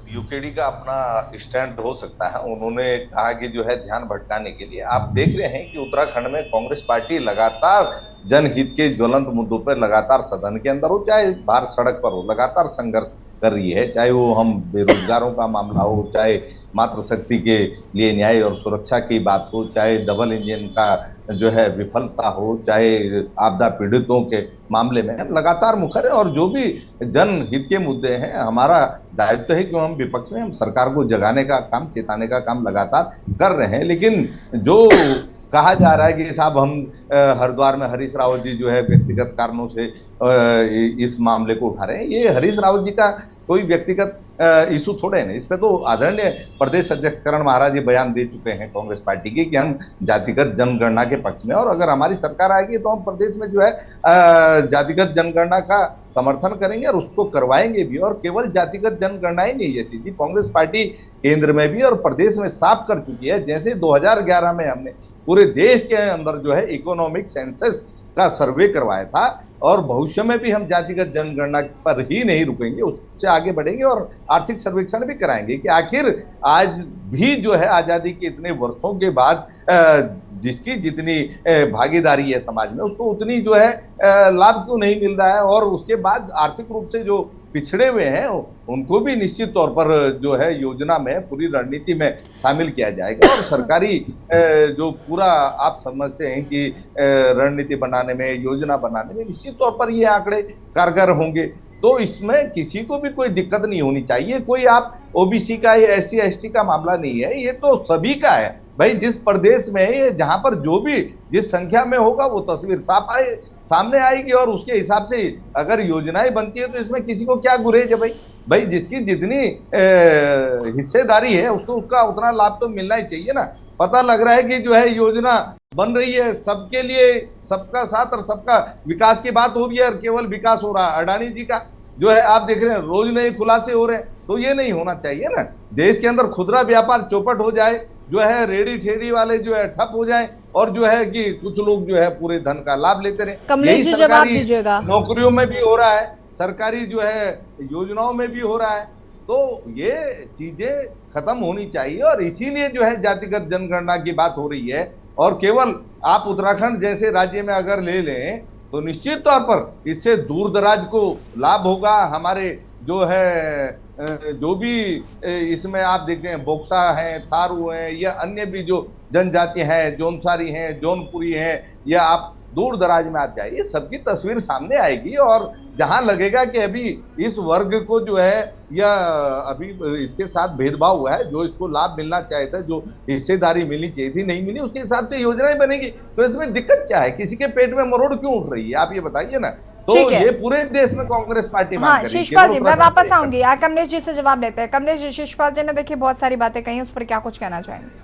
यूकेडी का अपना स्टैंड हो सकता है। उन्होंने कहा कि जो है ध्यान भटकाने के लिए, आप देख रहे हैं कि उत्तराखंड में कांग्रेस पार्टी लगातार जनहित के ज्वलंत मुद्दों पर लगातार सदन के अंदर हो, चाहे बाहर सड़क पर हो, लगातार संघर्ष कर रही है। चाहे वो हम बेरोजगारों का मामला हो, चाहे मातृशक्ति के लिए न्याय और सुरक्षा की बात हो, चाहे डबल इंजन का जो है विफलता हो, चाहे आपदा पीड़ितों के मामले में, हम लगातार मुखर है। और जो भी जनहित के मुद्दे हैं, हमारा दायित्व है कि हम विपक्ष में हम सरकार को जगाने का काम, चेताने का काम लगातार कर रहे हैं। लेकिन जो कहा जा रहा है कि साहब हम हरिद्वार में हरीश रावत जी जो है व्यक्तिगत कारणों से इस मामले को उठा रहे हैं, ये हरीश रावत जी का कोई व्यक्तिगत इशू थोड़े हैं। इस पे तो आदरणीय प्रदेश अध्यक्ष करण महाराज जी बयान दे चुके हैं कांग्रेस पार्टी के कि हम जातिगत जनगणना के पक्ष में, और अगर हमारी सरकार आएगी तो हम प्रदेश में जो है जातिगत जनगणना का समर्थन करेंगे और उसको करवाएंगे भी। और केवल जातिगत जनगणना ही नहीं है चीज, कांग्रेस पार्टी केंद्र में भी और प्रदेश में साफ कर चुकी है। जैसे 2011 में हमने पूरे देश के अंदर जो है इकोनॉमिक सेंसस का सर्वे करवाया था, और भविष्य में भी हम जातिगत जनगणना पर ही नहीं रुकेंगे, उससे आगे बढ़ेंगे और आर्थिक सर्वेक्षण भी कराएंगे कि आखिर आज भी जो है आजादी के इतने वर्षों के बाद जिसकी जितनी भागीदारी है समाज में उसको उतनी जो है लाभ क्यों नहीं मिल रहा है। और उसके बाद आर्थिक रूप से जो पिछड़े हुए हैं उनको भी निश्चित तौर पर जो है योजना में पूरी रणनीति में शामिल किया जाएगा। और सरकारी जो पूरा आप समझते हैं कि रणनीति बनाने में, योजना बनाने में निश्चित तौर पर ये आंकड़े कारगर होंगे। तो इसमें किसी को भी कोई दिक्कत नहीं होनी चाहिए। कोई आप ओबीसी का या SC ST का मामला नहीं है, ये तो सभी का है भाई। जिस प्रदेश में ये जहां पर जो भी जिस संख्या में होगा वो तस्वीर सामने आएगी और उसके हिसाब से अगर योजनाएं बनती है तो इसमें किसी को क्या गुरेज है भाई जिसकी जितनी हिस्सेदारी है उसको उसका उतना लाभ तो मिलना ही चाहिए ना। पता लग रहा है कि जो है योजना बन रही है सबके लिए, सबका साथ और सबका विकास की बात हो रही है और केवल विकास हो रहा है अडानी जी का जो है आप देख रहे हैं रोज नए खुलासे हो रहे हैं। तो ये नहीं होना चाहिए ना। देश के अंदर खुदरा व्यापार चौपट हो जाए, जो है रेडी ठेरी वाले जो है ठप हो जाए और जो है कि कुछ लोग जो है पूरे धन का लाभ लेते रहे। कमलेश जी जवाब दीजिएगा। नौकरियों में भी हो रहा है, सरकारी जो है योजनाओं में भी हो रहा है। तो ये चीजें खत्म होनी चाहिए और इसीलिए जो है जातिगत जनगणना की बात हो रही है। और केवल आप उत्तराखंड जैसे राज्य में अगर ले लें तो निश्चित तौर पर इससे दूर दराज को लाभ होगा। हमारे जो है जो भी इसमें आप देखते हैं बोक्सा है, थारू है या अन्य भी जो जनजाति हैं, जौनसारी हैं, जौनपुरी हैं या आप दूर दराज में आप जाइए, सबकी तस्वीर सामने आएगी। और जहां लगेगा कि अभी इस वर्ग को जो है या अभी इसके साथ भेदभाव हुआ है, जो इसको लाभ मिलना चाहिए था, जो हिस्सेदारी मिलनी चाहिए थी, नहीं मिली, उसके हिसाब से योजनाएं बनेगी। तो इसमें दिक्कत क्या है? किसी के पेट में मरोड़ क्यों उठ रही है? आप ये बताइए ना। तो ये पूरे देश में कांग्रेस पार्टी हाँ, शिशपाल जी मैं वापस आऊंगी। कमलेश जी से जवाब लेते हैं। कमलेश जी, शिशपाल जी ने देखिए बहुत सारी बातें कही, उस पर क्या कुछ कहना चाहेंगे?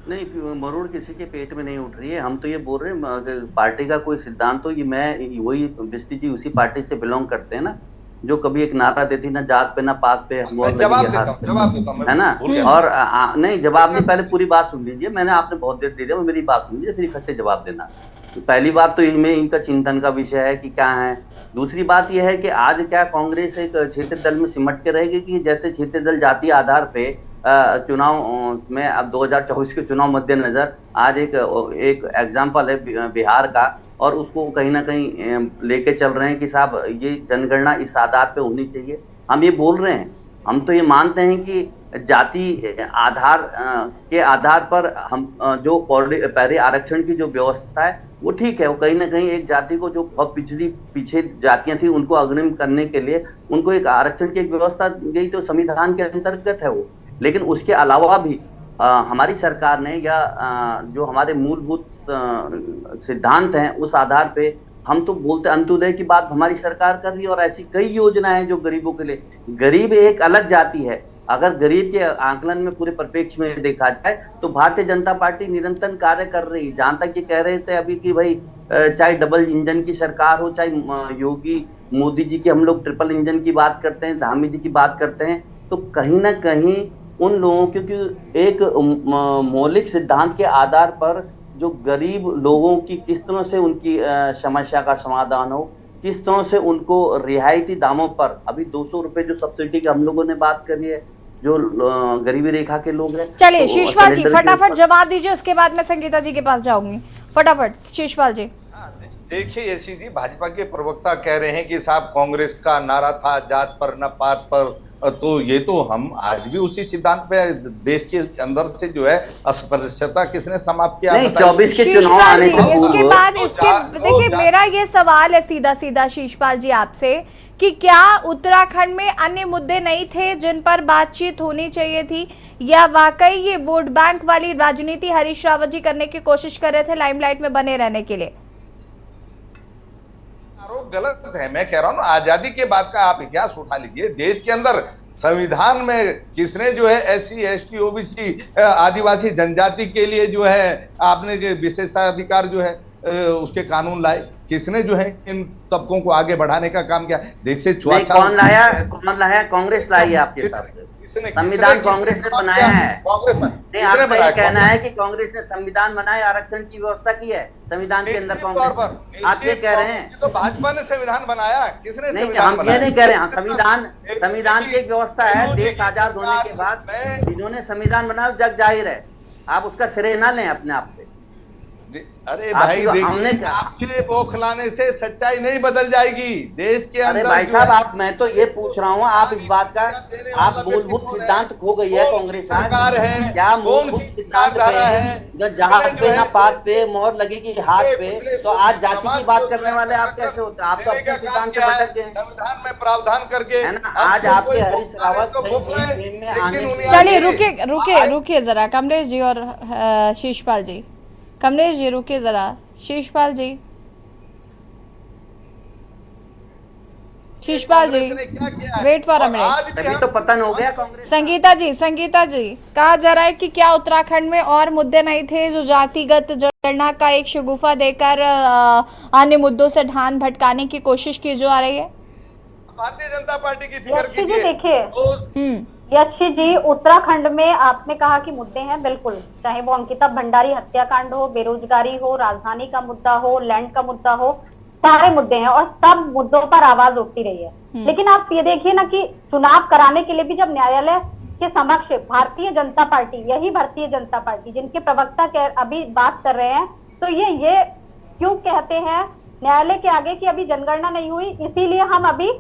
नहीं, मरोड़ किसी के पेट में नहीं उठ रही है। हम तो ये बोल रहे हैं पार्टी का कोई सिद्धांत हो, ये मैं वही बिस्ती जी उसी पार्टी से बिलोंग करते हैं ना, जो कभी एक नारा देती ना जात पे ना पात पे, जवाब देता हूं, है ना। और नहीं जवाब नहीं, पहले पूरी बात सुन लीजिए। मैंने आपने बहुत देर दे दिया, मेरी बात सुन लीजिए फिर इकट्ठे जवाब देना। पहली बात तो इनमें इनका चिंतन का विषय है कि क्या है। दूसरी बात यह है कि आज क्या कांग्रेस एक क्षेत्रीय दल में सिमट के रहेगी कि जैसे क्षेत्रीय दल जातीय आधार पे चुनाव में अब 2024 के चुनाव मद्देनजर आज एक एग्जाम्पल है बिहार का, और उसको कहीं ना कहीं लेके चल रहे हैं कि साहब ये जनगणना इस आधार पे होनी चाहिए। हम ये बोल रहे हैं, हम तो ये मानते हैं कि जाति आधार के आधार पर हम जो पहले आरक्षण की जो व्यवस्था है वो ठीक है। वो कहीं ना कहीं एक जाति को जो बहुत पीछे जातियां थी उनको अग्रिम करने के लिए उनको एक आरक्षण की एक व्यवस्था गई, तो संविधान के अंतर्गत है वो। लेकिन उसके अलावा भी हमारी सरकार ने या जो हमारे मूलभूत सिद्धांत हैं उस आधार पे हम तो बोलते अंत्योदय की बात हमारी सरकार कर रही है। और ऐसी कई योजनाएं हैं जो गरीबों के लिए। गरीब एक अलग जाति है। अगर गरीब के आंकलन में पूरे परिप्रेक्ष्य में देखा जाए तो भारतीय जनता पार्टी निरंतर कार्य कर रही है। जहां तक ये कह रहे थे अभी कि भाई चाहे डबल इंजन की सरकार हो, चाहे योगी मोदी जी की हम लोग ट्रिपल इंजन की बात करते हैं, धामी जी की बात करते हैं, तो कहीं ना कहीं उन लोगों क्योंकि एक मौलिक सिद्धांत के आधार पर जो गरीब लोगों की किस तरह से उनकी समस्या का समाधान हो, किस तरह से उनको रियायती दामों पर, अभी 200 रुपए जो सब्सिडी की हम लोगों ने बात करी है, जो गरीबी रेखा के लोग हैं। चलिए शिशपाल जी फटाफट जवाब दीजिए, उसके बाद मैं संगीता जी के पास जाऊंगी। फटाफट शिशपाल जी। देखिए यशी जी, भाजपा के प्रवक्ता कह रहे हैं कि साहब कांग्रेस का नारा था जात पर न पात पर, तो ये तो हम आज भी उसी सिद्धांत पे देश के अंदर से जो है अस्पृश्यता किसने समाप्त किया? नहीं, 24 के चुनाव आने के इसके बाद इसके देखिए मेरा ये सवाल है सीधा सीधा शिशपाल जी आपसे कि क्या उत्तराखंड में अन्य मुद्दे नहीं थे जिन पर बातचीत होनी चाहिए थी, या वाकई ये वोट बैंक वाली राजनीति हरीश रावत जी करने की कोशिश कर रहे थे लाइमलाइट में बने रहने के लिए? आरोप गलत है। मैं कह रहा हूँ ना, आजादी के बाद का आप इतिहास उठा लीजिए। देश के अंदर संविधान में किसने जो है SC ST OBC आदिवासी जनजाति के लिए जो है आपने विशेषाधिकार जो है उसके कानून लाए? किसने जो है इन तबकों को आगे बढ़ाने का काम किया? देश से छुआछूत कौन लाया? कांग्रेस लाई है आपके साथ। संविधान कांग्रेस ने बनाया है। नहीं, आपका ये कहना है कि कांग्रेस ने संविधान बनाया, आरक्षण की व्यवस्था की है संविधान के अंदर कांग्रेस, आप ये कह रहे हैं? तो भाजपा ने संविधान बनाया, किसने? नहीं, हम ये नहीं कह रहे हैं। संविधान की एक व्यवस्था है, देश आजाद होने के बाद इन्होंने संविधान बनाया, जग जाहिर है। आप उसका श्रेय ना लें अपने आप पे। अरे भाई हमने देखिए, आपके बौखलाने से सच्चाई नहीं बदल जाएगी देश के अरे अंदर। भाई साहब, मैं तो ये पूछ रहा हूँ, आप इस बात का, आप मूलभूत सिद्धांत खो गई है कांग्रेस आज। क्या मूलभूत सिद्धांत पे जो जहाज पे ना पात पे मोहर लगेगी हाथ पे, तो आज जाति की बात करने वाले आप कैसे होते हैं? आप तो अपने सिद्धांत से भटक गए, संविधान में प्रावधान करके, है ना। आज आपके हरीश रावत में आने, चलिए रुकिए जरा कमलेश जी और शीशपाल जी। कमलेश जी रुकिए जरा, शीशपाल जी वेट फॉर अ मिनट। तभी तो पतन हो गया कांग्रेस। संगीता जी कहा जा रहा है कि क्या उत्तराखंड में और मुद्दे नहीं थे जो जातिगत जनगणना का एक शगुफा देकर अन्य मुद्दों से ध्यान भटकाने की कोशिश की जा रही है? भारतीय जनता पार्टी की फिक्र कीजिए। देखिए यशी जी, उत्तराखंड में आपने कहा कि मुद्दे हैं, बिल्कुल, चाहे वो अंकिता भंडारी हत्याकांड हो, बेरोजगारी हो, राजधानी का मुद्दा हो, लैंड का मुद्दा हो, सारे मुद्दे हैं और सब मुद्दों पर आवाज उठती रही है। लेकिन आप ये देखिए ना कि चुनाव कराने के लिए भी जब न्यायालय के समक्ष भारतीय जनता पार्टी, यही भारतीय जनता पार्टी जिनके प्रवक्ता अभी बात कर रहे हैं, तो ये क्यों कहते हैं न्यायालय के आगे कि अभी जनगणना नहीं हुई, इसीलिए हम अभी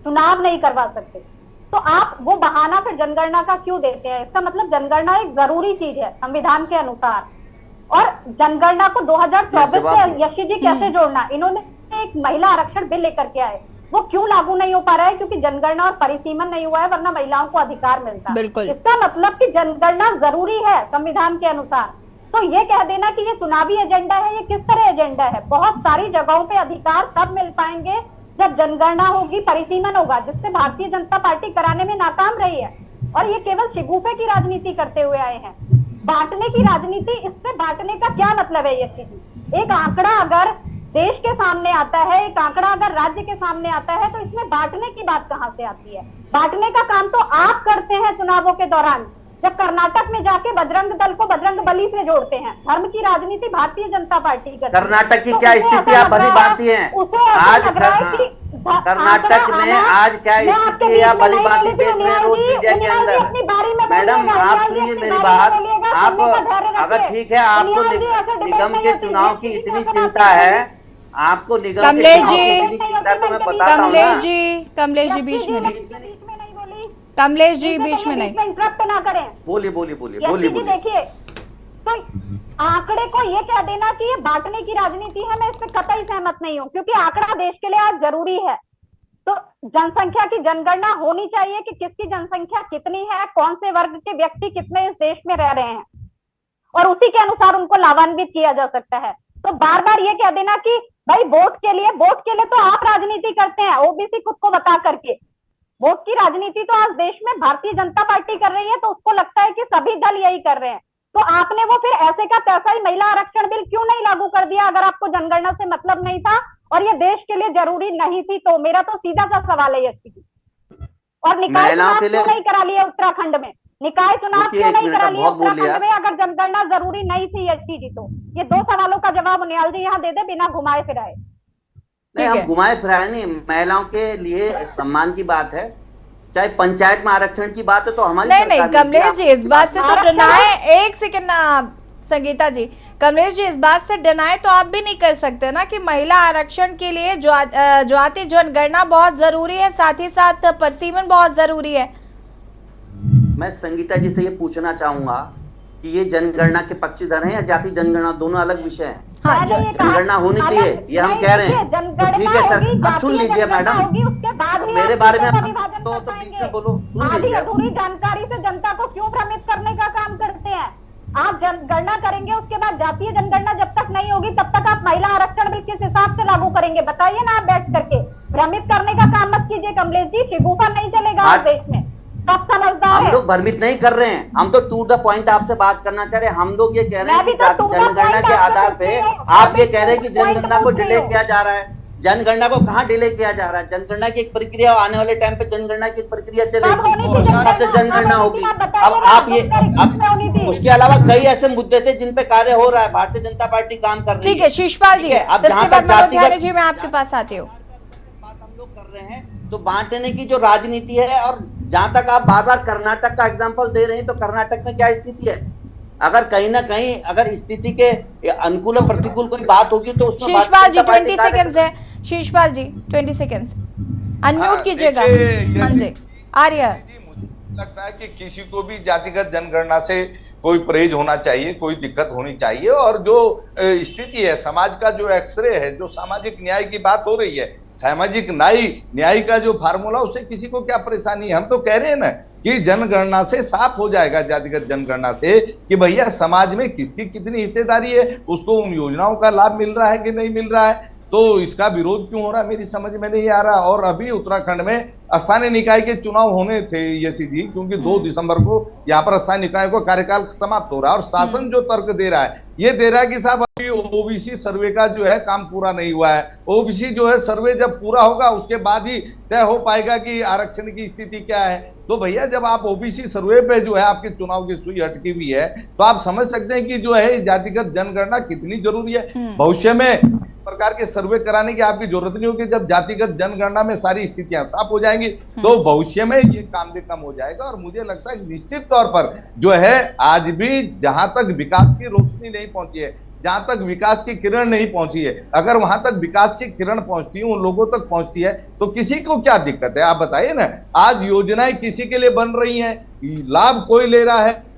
चुनाव नहीं करवा सकते। तो आप वो बहाना फिर जनगणना का क्यों देते हैं? इसका मतलब जनगणना एक जरूरी चीज है संविधान के अनुसार, और जनगणना को 2024 से यशी जी कैसे जोड़ना? इन्होंने एक महिला आरक्षण बिल लेकर के आए, वो क्यों लागू नहीं हो पा रहा है? क्योंकि जनगणना और परिसीमन नहीं हुआ है, वरना महिलाओं को अधिकार मिलता है। इसका मतलब कि जनगणना जरूरी है संविधान के अनुसार। तो ये कह देना कि ये चुनावी एजेंडा है, ये किस तरह एजेंडा है? बहुत सारी जगहों पे अधिकार तब मिल पाएंगे जब जनगणना होगी, परिसीमन होगा, जिससे भारतीय जनता पार्टी कराने में नाकाम रही है। और ये केवल शिगुफे की राजनीति करते हुए आए हैं, बांटने की राजनीति। इससे बांटने का क्या मतलब है? ये एक आंकड़ा अगर देश के सामने आता है, एक आंकड़ा अगर राज्य के सामने आता है, तो इसमें बांटने की बात कहां से आती है? बांटने का काम तो आप करते हैं चुनावों के दौरान, जब कर्नाटक में जाके बजरंग दल को बजरंग बली से जोड़ते हैं। धर्म की राजनीति भारतीय जनता पार्टी करती है। कर्नाटक की क्या स्थिति आप भली भांति है आज? कर्नाटक में आज क्या स्थिति है आप भली भांति देख रहे हैं रोज मीडिया के अंदर। मैडम आप सुनिए मेरी बात, आप अगर ठीक है, आपको निगम के चुनाव की इतनी चिंता है, आपको निगम के चुनाव की इतनी चिंता, तो मैं बताता हूँ ना। कमलेश जी बीच में नहीं, कमलेश जी बीच में नहीं, इंटरप्ट ना करें। बोलिए। देखिए, तो आंकड़े को ये कह देना कि ये बांटने की राजनीति है, मैं इससे कतई सहमत नहीं हूँ, क्योंकि आंकड़ा देश के लिए आज जरूरी है। तो जनसंख्या की जनगणना होनी चाहिए कि किसकी जनसंख्या कितनी है, कौन से वर्ग के व्यक्ति कितने इस देश में रह रहे हैं, और उसी के अनुसार उनको लाभान्वित किया जा सकता है। तो बार बार ये कह देना कि भाई वोट के लिए तो आप राजनीति करते हैं, ओबीसी खुद को बता करके। वोट की राजनीति तो आज देश में भारतीय जनता पार्टी कर रही है, तो उसको लगता है कि सभी दल यही कर रहे हैं। तो आपने वो फिर ऐसे का तैसा ही महिला आरक्षण बिल क्यों नहीं लागू कर दिया, अगर आपको जनगणना से मतलब नहीं था और ये देश के लिए जरूरी नहीं थी? तो मेरा तो सीधा सा सवाल है ये। और निकाय चुनाव क्यों नहीं करा लिया उत्तराखंड में? निकाय चुनाव क्यों नहीं करा लिया उत्तराखंड में, अगर जनगणना जरूरी नहीं थी यशी जी? तो ये दो सवालों का जवाब उनियाल जी यहाँ दे दे, बिना घुमाए फिराए। नहीं, हम घुमाए फिराए नहीं, महिलाओं के लिए सम्मान की बात है, चाहे पंचायत में आरक्षण की बात है, तो हमारी नहीं कमलेश जी इस बात से तो डिनाय, एक सेकंड ना संगीता जी, कमलेश जी इस बात से डिनाय तो आप भी नहीं कर सकते ना कि महिला आरक्षण के लिए जाति जनगणना बहुत जरूरी है, साथ ही साथ परिसीमन बहुत जरूरी है। मैं संगीता जी से ये पूछना चाहूंगा कि ये जनगणना के पक्षधर हैं या जाति जनगणना, दोनों अलग विषय हैं। हाँ, जनगणना होनी चाहिए, ये हम कह रहे हैं। तो ठीक है सर, अब सुन लीजिए मैडम, मेरे बारे में तो बीच में बोलो। अधूरी जानकारी से जनता को क्यों भ्रमित करने का काम करते हैं? आप जनगणना करेंगे, उसके बाद जातीय जनगणना जब तक नहीं होगी तब तक आप महिला आरक्षण बिल किस हिसाब से लागू करेंगे? बताइए ना आप बैठ करके। भ्रमित करने का काम मत कीजिए कमलेश जी, शिगुफा नहीं चलेगा देश में। हम लोग भ्रमित नहीं कर रहे हैं, हम तो टू द पॉइंट आपसे बात करना चाह रहे हैं। हम लोग ये कह रहे हैं कि जनगणना के आधार पे आप ये कह रहे हैं कि जनगणना को डिले किया जा रहा है। जनगणना को कहाँ डिले किया जा रहा है? जनगणना की एक प्रक्रिया, आने वाले टाइम पे जनगणना की प्रक्रिया चलेगी, उस हिसाब से जनगणना होगी। अब आप ये, अब उसके अलावा कई ऐसे मुद्दे थे जिन पे कार्य हो रहा है, भारतीय जनता पार्टी काम कर रही है। ठीक है शिशपाल जी, अब जहां तक जी मैं आपके पास आती हूँ, बात हम लोग कर रहे हैं तो बांटने की जो राजनीति है, और जहां तक आप बार बार कर्नाटक का एग्जांपल दे रहे हैं, तो कर्नाटक में क्या स्थिति है? अगर कहीं ना कहीं अगर स्थिति के अनुकूल और प्रतिकूल कोई बात होगी तो उसमें शीशपाल जी 20 सेकंड्स है। शीशपाल जी 20 सेकंड्स अनम्यूट कीजिएगा। हाँ जी आर्य, लगता है कि किसी को भी जातिगत जनगणना से कोई परहेज होना चाहिए, कोई दिक्कत होनी चाहिए। और जो स्थिति है समाज का, जो एक्सरे है, जो सामाजिक न्याय की बात हो रही है, सामाजिक न्याय का जो फार्मूला, उससे किसी को क्या परेशानी है। हम तो कह रहे हैं ना कि जनगणना से साफ हो जाएगा, जातिगत जनगणना से, कि भैया समाज में किसकी कितनी हिस्सेदारी है, उसको उन योजनाओं का लाभ मिल रहा है कि नहीं मिल रहा है। तो इसका विरोध क्यों हो रहा है मेरी समझ में नहीं आ रहा। और अभी उत्तराखंड में स्थानीय निकाय के चुनाव होने थे यसी जी, क्योंकि 2 दिसंबर को यहाँ पर स्थानीय निकाय को कार्यकाल समाप्त हो रहा है। और शासन जो तर्क दे रहा है, ये दे रहा है कि साहब अभी ओबीसी सर्वे का जो है काम पूरा नहीं हुआ है। ओबीसी जो है सर्वे जब पूरा होगा उसके बाद ही तय हो पाएगा कि आरक्षण की स्थिति क्या है। तो भैया जब आप ओबीसी सर्वे पे जो है आपके चुनाव की सुई अटकी हुई है, तो आप समझ सकते हैं कि जो है जातिगत जनगणना कितनी जरूरी है। भविष्य में प्रकार के सर्वे कराने की आपकी जरूरत नहीं होगी। जब जातिगत जनगणना में सारी स्थितियां साफ हो जाएंगी तो भविष्य में ये काम भी कम हो जाएगा। और मुझे लगता है कि निश्चित तौर पर जो है आज भी जहां तक विकास की रोशनी नहीं पहुंची है, जहां तक विकास की किरण नहीं पहुंची है, अगर वहां तक विकास की किरण पहुंचती है, उन लोगों तक पहुंचती है, तो किसी को क्या दिक्कत है। आप बताइए ना, आज योजनाएं किसी के लिए बन रही हैं, लाभ कोई ले रहा है।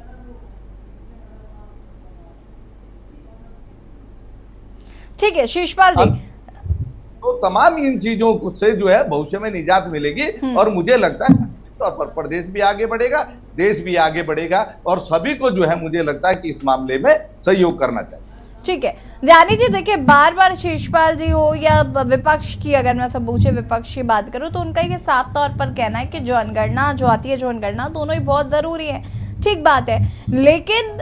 ठीक है शीशपाल जी, तो तमाम इन चीजों से जो है भविष्य में निजात मिलेगी। और मुझे लगता है तौर पर प्रदेश भी आगे बढ़ेगा, देश भी आगे बढ़ेगा, और सभी को जो है मुझे लगता है कि इस मामले में सहयोग करना चाहिए। ठीक है ध्यानी जी, देखिए बार बार शीशपाल जी हो या विपक्ष की, अगर मैं सब पूछे विपक्ष की बात करूं तो उनका ये साफ तौर पर कहना है कि जनगणना जो आती है, जनगणना दोनों ही बहुत जरूरी है। ठीक बात है, लेकिन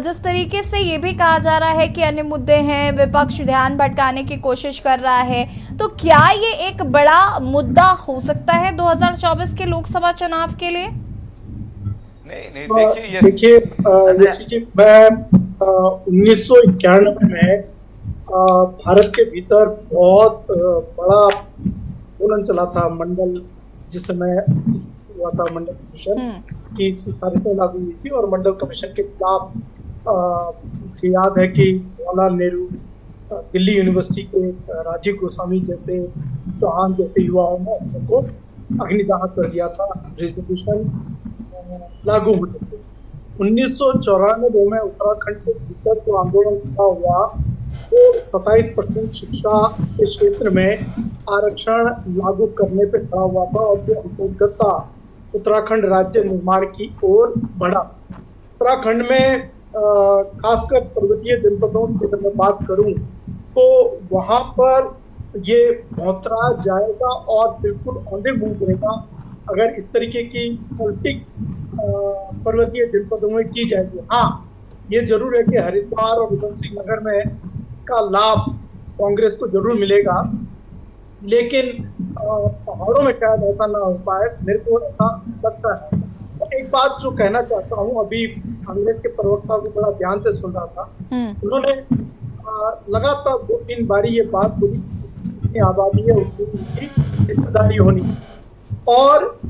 जिस तरीके से ये भी कहा जा रहा है कि अन्य मुद्दे हैं, विपक्ष ध्यान भटकाने की कोशिश कर रहा है, तो क्या ये एक बड़ा मुद्दा हो सकता है 2024 के लोकसभा चुनाव के लिए? नहीं देखिए जैसे कि मैं 1991 में भारत के भीतर बहुत बड़ा आंदोलन चला था। मंडल जिस समय हुआ था, मंडल कमीशन की सिफारिशें लागू हुई थी और मंडल कमीशन के खिलाफ मुझे याद है कि जवाहरलाल नेहरू, दिल्ली यूनिवर्सिटी के राजीव गोस्वामी जैसे, चौहान जैसे युवाओं ने उनको अग्निदाह कर दिया था रिजर्वेशन लागू होने थे। 1994 में उत्तराखंड के भीतर जो आंदोलन खड़ा हुआ, तो 27% शिक्षा के क्षेत्र में आरक्षण लागू करने पे खड़ा हुआ था और जो कोलकाता उत्तराखंड राज्य निर्माण की ओर बढ़ा। उत्तराखंड में खासकर पर्वतीय जनपदों की अगर मैं बात करूं तो वहां पर ये मौतरा जाएगा और बिल्कुल ऑन द मूव रहेगा अगर इस तरीके की पॉलिटिक्स पर्वतीय जनपदों में की जाएगी। हाँ, ये जरूर है कि हरिद्वार और उधम सिंह नगर में इसका लाभ कांग्रेस को जरूर मिलेगा, लेकिन पहाड़ों में शायद ऐसा ना हो पाए, मेरे को ऐसा लगता है। एक बात जो कहना चाहता हूँ, अभी कांग्रेस के प्रवक्ता को बड़ा ध्यान से सुन रहा था, उन्होंने लगातार 2-3 बारी ये बात बोली, जितनी आबादी है उनकी हिस्सेदारी होनी चाहिए। और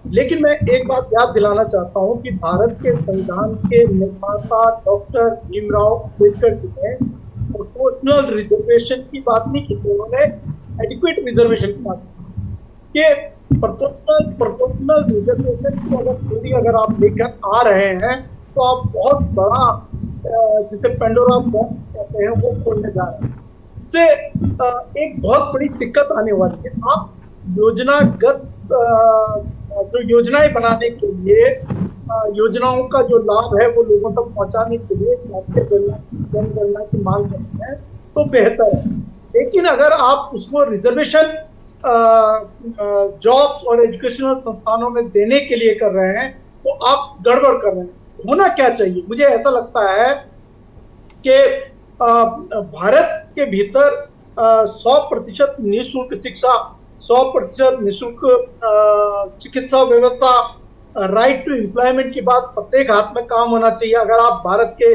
लेकिन मैं एक बात याद दिलाना चाहता हूँ कि भारत के संविधान के निर्माता डॉक्टर भीमराव अम्बेडकर जी ने प्रोपोर्शनल रिजर्वेशन की बात नहीं की थी, उन्होंने एडिक्वेट रिजर्वेशन की बात की। ये प्रोपोर्शनल रिजर्वेशन की अगर आप लेकर आ रहे हैं तो आप बहुत बड़ा जिसे पेंडोरा बॉक्स कहते हैं वो खोलने जा रहे हैं। इससे एक बहुत बड़ी दिक्कत आने वाली है। आप योजनागत जो योजनाएं बनाने के लिए योजनाओं का जो लाभ है वो लोगों तक पहुंचाने के लिए जनगणना की मांग करते हैं तो बेहतर है। लेकिन अगर आप उसको रिजर्वेशन जॉब्स और एजुकेशनल संस्थानों में देने के लिए कर रहे हैं तो आप गड़बड़ कर रहे हैं। होना क्या चाहिए, मुझे ऐसा लगता है कि भारत के भीतर 100% निःशुल्क शिक्षा, 100% निःशुल्क चिकित्सा व्यवस्था, राइट टू एम्प्लॉयमेंट की बात, प्रत्येक हाथ में काम होना चाहिए। अगर आप भारत के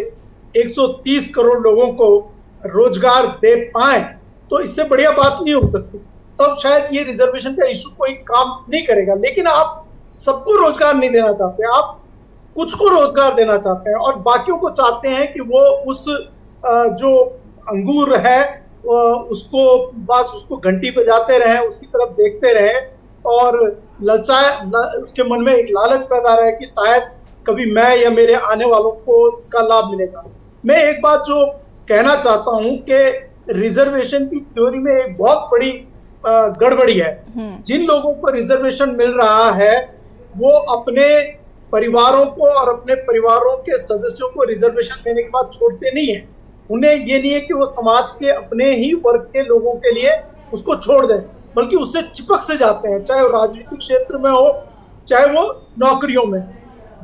130 करोड़ लोगों को रोजगार दे पाए तो इससे बढ़िया बात नहीं हो सकती। तब शायद ये रिजर्वेशन का इशू कोई काम नहीं करेगा। लेकिन आप सबको रोजगार नहीं देना चाहते, आप कुछ को रोजगार देना चाहते हैं और बाकियों को चाहते हैं कि वो उस जो अंगूर है उसको बस उसको घंटी बजाते रहें, उसकी तरफ देखते रहें और उसके मन में एक लालच पैदा रहे कि शायद कभी मैं या मेरे आने वालों को इसका लाभ मिलेगा। मैं एक बात जो कहना चाहता हूं कि रिजर्वेशन की थ्योरी में एक बहुत बड़ी गड़बड़ी है। जिन लोगों को रिजर्वेशन मिल रहा है वो अपने परिवारों को और अपने परिवारों के सदस्यों को रिजर्वेशन देने के बाद छोड़ते नहीं है। उन्हें ये नहीं है कि वो समाज के अपने ही वर्ग के लोगों के लिए उसको छोड़ दें, बल्कि उससे चिपक से जाते हैं, चाहे वो राजनीतिक क्षेत्र में हो चाहे वो नौकरियों में।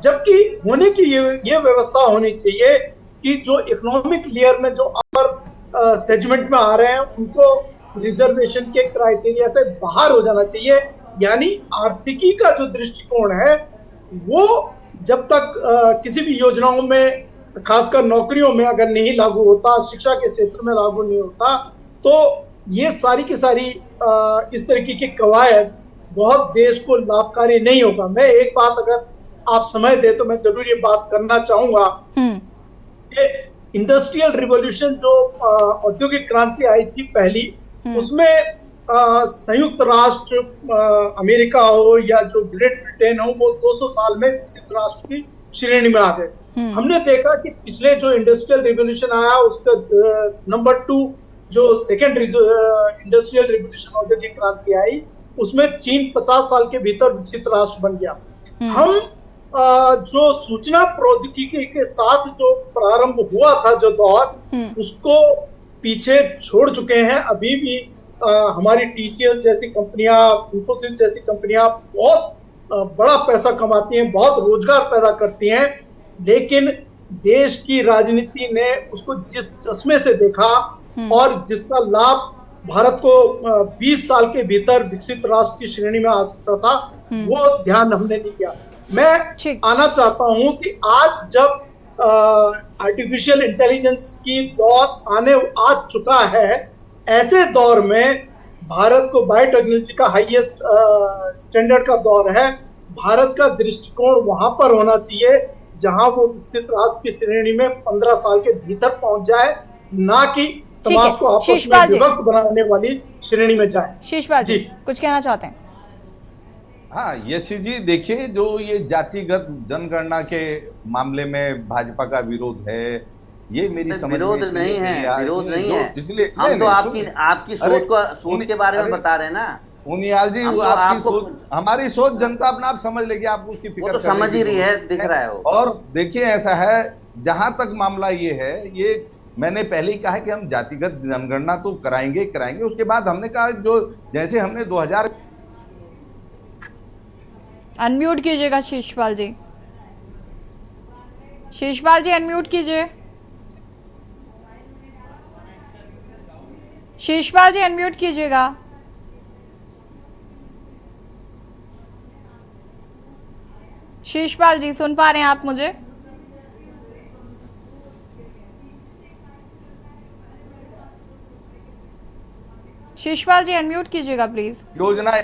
जबकि होने की ये व्यवस्था होनी चाहिए कि जो इकोनॉमिक लेयर में जो अपर सेगमेंट में आ रहे हैं उनको रिजर्वेशन के क्राइटेरिया से बाहर हो जाना चाहिए। यानी आर्थिकी का जो दृष्टिकोण है वो जब तक किसी भी योजनाओं में खासकर नौकरियों में अगर नहीं लागू होता, शिक्षा के क्षेत्र में लागू नहीं होता, तो ये सारी की सारी इस तरीके की कवायद बहुत देश को लाभकारी नहीं होगा। मैं एक बात अगर आप समय दे तो मैं जरूर ये बात करना चाहूंगा कि इंडस्ट्रियल रिवॉल्यूशन जो औद्योगिक क्रांति आई थी पहली, उसमें संयुक्त राष्ट्र अमेरिका हो या जो ग्रेट ब्रिटेन हो वो 200 साल में विकसित राष्ट्र की श्रेणी में आ गए। हमने देखा कि पिछले जो इंडस्ट्रियल रिवॉल्यूशन आया उसका नंबर 2 जो सेकेंड इंडस्ट्रियल रिवॉल्यूशन औद्योगिक क्रांति आई उसमें चीन 50 साल के भीतर विकसित राष्ट्र बन गया। हम जो सूचना प्रौद्योगिकी के साथ जो प्रारंभ हुआ था जो दौर उसको पीछे छोड़ चुके हैं। अभी भी हमारी TCS जैसी कंपनियां, इंफोसिस जैसी कंपनियां बहुत बड़ा पैसा कमाती हैं, बहुत रोजगार पैदा करती हैं, लेकिन देश की राजनीति ने उसको जिस चश्मे से देखा और जिसका लाभ भारत को 20 साल के भीतर विकसित राष्ट्र की श्रेणी में आ सकता था वो ध्यान हमने नहीं किया। मैं आना चाहता हूं कि आज जब आर्टिफिशियल इंटेलिजेंस की दौर आ चुका है, ऐसे दौर में भारत को बायोटेक्नोलॉजी का हाईएस्ट स्टैंडर्ड का दौर है। भारत का दृष्टिकोण वहां पर होना चाहिए जहां वो विकसित राष्ट्र की श्रेणी में 15 साल के भीतर पहुंच जाए, ना कि समाज को आपस में विभक्त बनाने वाली श्रेणी में जाए। शीशपाल जी कुछ कहना चाहते हैं? हाँ यशी जी, देखिए जो ये जातिगत जनगणना के मामले में भाजपा का विरोध है, ये मेरी समझ विरोध में नहीं है, विरोध नहीं है। इसलिए हम तो आपकी सोच के बारे में बता रहे हैं ना उनियाल जी, हमारी सोच जनता अपना आप समझ लेगी, आप उसकी फिक्र तो समझ ही रही है, दिख रहा है वो। और देखिए ऐसा है, जहां तक मामला ये है, ये मैंने पहले ही कहा है कि हम जातिगत जनगणना तो कराएंगे। उसके बाद हमने कहा जो जैसे हमने 2000 अनम्यूट कीजिएगा शीशपाल जी। शीशपाल जी अनम्यूट कीजिए। शीशपाल जी अनम्यूट कीजिएगा। शीशपाल जी सुन पा रहे हैं आप मुझे? शीशपाल जी अनम्यूट कीजिएगा प्लीज। योजना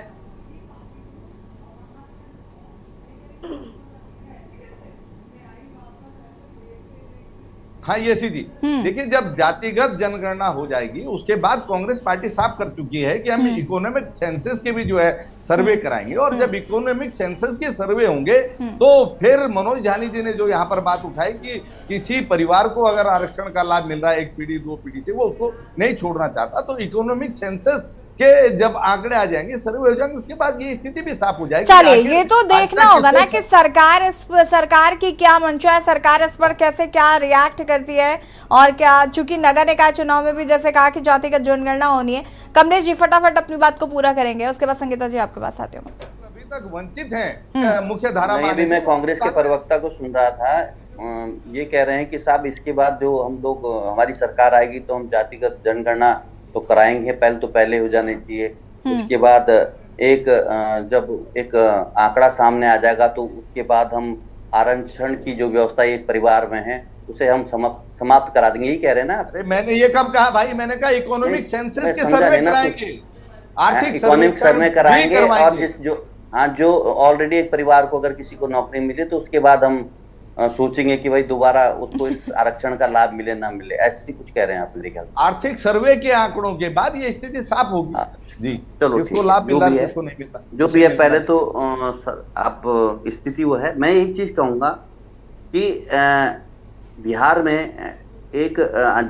हाँ ये सीधी देखिए, जब जातिगत जनगणना हो जाएगी उसके बाद कांग्रेस पार्टी साफ कर चुकी है कि हम इकोनॉमिक सेंसस के भी जो है सर्वे कराएंगे, और जब इकोनॉमिक सेंसस के सर्वे होंगे तो फिर मनोज झानी जी ने जो यहाँ पर बात उठाई कि किसी परिवार को अगर आरक्षण का लाभ मिल रहा है 1 पीढ़ी 2 पीढ़ी से, वो उसको नहीं छोड़ना चाहता, तो इकोनॉमिक सेंसस के जब आंकड़े आ जाएंगे, सर्वे हो जाएंगे, उसके बाद ये स्थिति भी साफ हो जाएगी। चलिए ये तो देखना होगा ना कि सरकार की क्या मंशा है, सरकार इस पर कैसे क्या रिएक्ट करती है, और क्या, चूंकि नगर निकाय चुनाव में भी जैसे कहा कि जातिगत जनगणना होनी है। कमलेश जी फटाफट अपनी बात को पूरा करेंगे, उसके बाद संगीता जी आपके पास आते हो। अभी तक वंचित है मुख्य धारा में। मैं कांग्रेस के प्रवक्ता को सुन रहा था, ये कह रहे हैं कि साहब इसके बाद जो हम लोग, हमारी सरकार आएगी तो हम जातिगत जनगणना तो कराएंगे, पहले हो जाने चाहिए। उसके बाद जब एक आंकड़ा सामने आ जाएगा तो उसके बाद हम आरक्षण की जो व्यवस्था एक परिवार में है उसे हम समाप्त करा देंगे, यही कह रहे हैं ना? अरे मैंने ये कब कहा भाई? मैंने कहा इकोनॉमिक सेंसस के सर्वे कराएंगे, आर्थिक इकोनॉमिक सर्वे कराएंगे, और जो ऑलरेडी एक परिवार को अगर किसी को नौकरी मिले तो उसके बाद हम सोचेंगे कि भाई दोबारा उसको इस आरक्षण का लाभ मिले ना मिले, ऐसे कुछ कह रहे हैं आप मेरे ख्याल से। आर्थिक सर्वे के आंकड़ों के बाद ये स्थिति साफ होगी। जी चलो, किसको लाभ मिल रहा है, किसको नहीं मिलता, जो भी है। पहले तो आप स्थिति वो है। मैं एक चीज कहूंगा कि बिहार में एक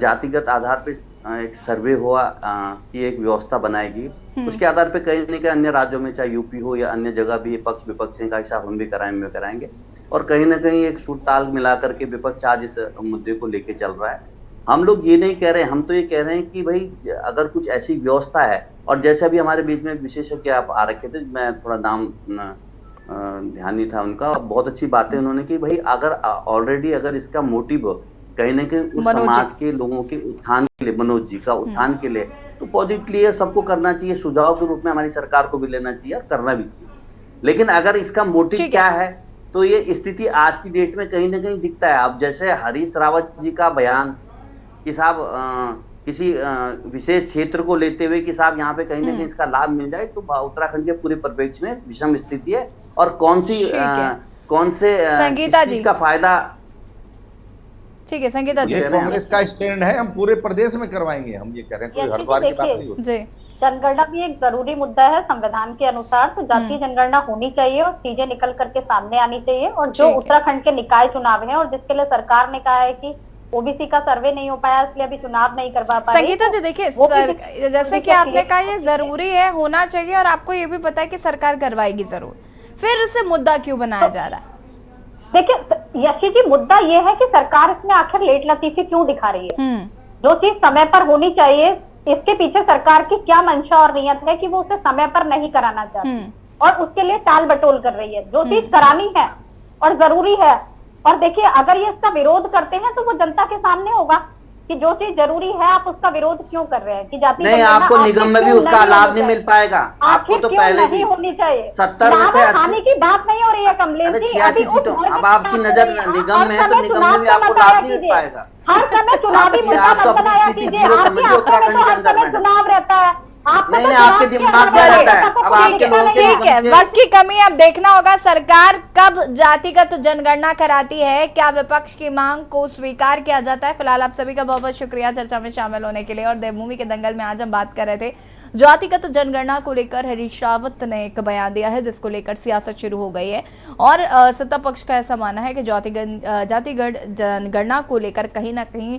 जातिगत आधार पे एक सर्वे हुआ कि एक व्यवस्था बनाएगी, उसके आधार पे कहीं न कहीं अन्य राज्यों में चाहे यूपी हो या अन्य जगह भी पक्ष विपक्ष का हिसाब हम भी कराएंगे और कहीं ना कहीं एक सुर ताल मिला करके विपक्ष आज इस मुद्दे को लेके चल रहा है। हम लोग ये नहीं कह रहे, हम तो ये कह रहे हैं कि भाई अगर कुछ ऐसी व्यवस्था है, और जैसे अभी हमारे बीच में विशेषज्ञ आप आ रखे थे, मैं थोड़ा नाम ध्यान नहीं था उनका, बहुत अच्छी बातें उन्होंने की। भाई अगर ऑलरेडी अगर इसका मोटिव कहीं ना कहीं उस समाज के लोगों के उत्थान के लिए, मनोज जी का उत्थान के लिए, तो पॉजिटिवली सबको करना चाहिए, सुझाव के रूप में हमारी सरकार को भी लेना चाहिए और करना भी चाहिए। लेकिन अगर इसका मोटिव क्या है, तो ये स्थिति आज की डेट में कहीं ना कहीं दिखता है। अब जैसे हरीश रावत जी का बयान कि साहब किसी विशेष क्षेत्र को लेते हुए कि साहब यहाँ पे कहीं ना कहीं इसका लाभ मिल जाए, तो उत्तराखंड के पूरे परिप्रेक्ष्य में विषम स्थिति है। और कौन से संगीता जी का फायदा। ठीक है संगीता जी, कांग्रेस का स्टैंड है, हम पूरे प्रदेश में करवाएंगे, हम ये कह रहे हैं, कोई हरिद्वार की बात नहीं होती। जनगणना भी एक जरूरी मुद्दा है संविधान के अनुसार, तो जातीय जनगणना होनी चाहिए और चीजें निकल करके सामने आनी चाहिए। और जो उत्तराखंड के निकाय चुनाव है और जिसके लिए सरकार ने कहा है कि ओबीसी का सर्वे नहीं हो पाया इसलिए अभी चुनाव नहीं करवा पाए। संगीता जी देखिए, जैसे कि आपने कहा ये जरूरी है, होना चाहिए, और आपको ये भी पता है कि सरकार करवाएगी जरूर, फिर इसे मुद्दा क्यों बनाया जा रहा है? देखिए यशी जी, मुद्दा ये है कि सरकार इसमें आखिर लेट लतीफी क्यों दिखा रही है। जो चीज समय पर होनी चाहिए, इसके पीछे सरकार की क्या मंशा और नियत है कि वो उसे समय पर नहीं कराना चाहती और उसके लिए टाल बटोल कर रही है। जो चीज करानी है और जरूरी है, और देखिए अगर ये इसका विरोध करते हैं तो वो जनता के सामने होगा कि जो चीज जरूरी है आप उसका विरोध क्यों कर रहे हैं कि जाति नहीं, आपको निगम में भी उसका लाभ नहीं मिल पाएगा। आपको तो पहले भी होनी चाहिए। 70 में से 80 की बात नहीं हो रही है कमलेश जी, 86 सीटों, अब आपकी नजर निगम में है तो निगम में भी आपको लाभ नहीं मिल पाएगा। हर समय चुनावी मुद्दा मत बनाया कीजिए, चुनाव रहता है। नहीं, आपके दिमाग में रहता है। अब आपके लोगों के ठीक है, वक्त की कमी, अब देखना होगा सरकार कब जातिगत जनगणना कराती है, क्या विपक्ष की मांग को स्वीकार किया जाता है। फिलहाल आप सभी का बहुत बहुत शुक्रिया चर्चा में शामिल होने के लिए। और देवभूमि के दंगल में आज हम बात कर रहे थे जातिगत जनगणना को लेकर। हरीश रावत ने एक बयान दिया है जिसको लेकर सियासत शुरू हो गई है और सत्ता पक्ष का ऐसा मानना है कि जातिगत जनगणना को लेकर कहीं ना कहीं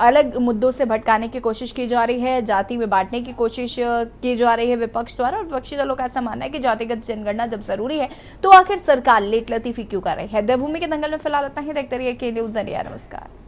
अलग मुद्दों से भटकाने की कोशिश की जा रही है, जाति में बांटने की कोशिश की जा रही है विपक्ष द्वारा। और विपक्षी दलों का ऐसा मानना है कि जातिगत जनगणना जब जरूरी है तो आखिर सरकार लेट लतीफी क्यों कर रही है। देवभूमि के दंगल में फिलहाल इतना ही। देखते रहिए के न्यूज़ इंडिया। नमस्कार।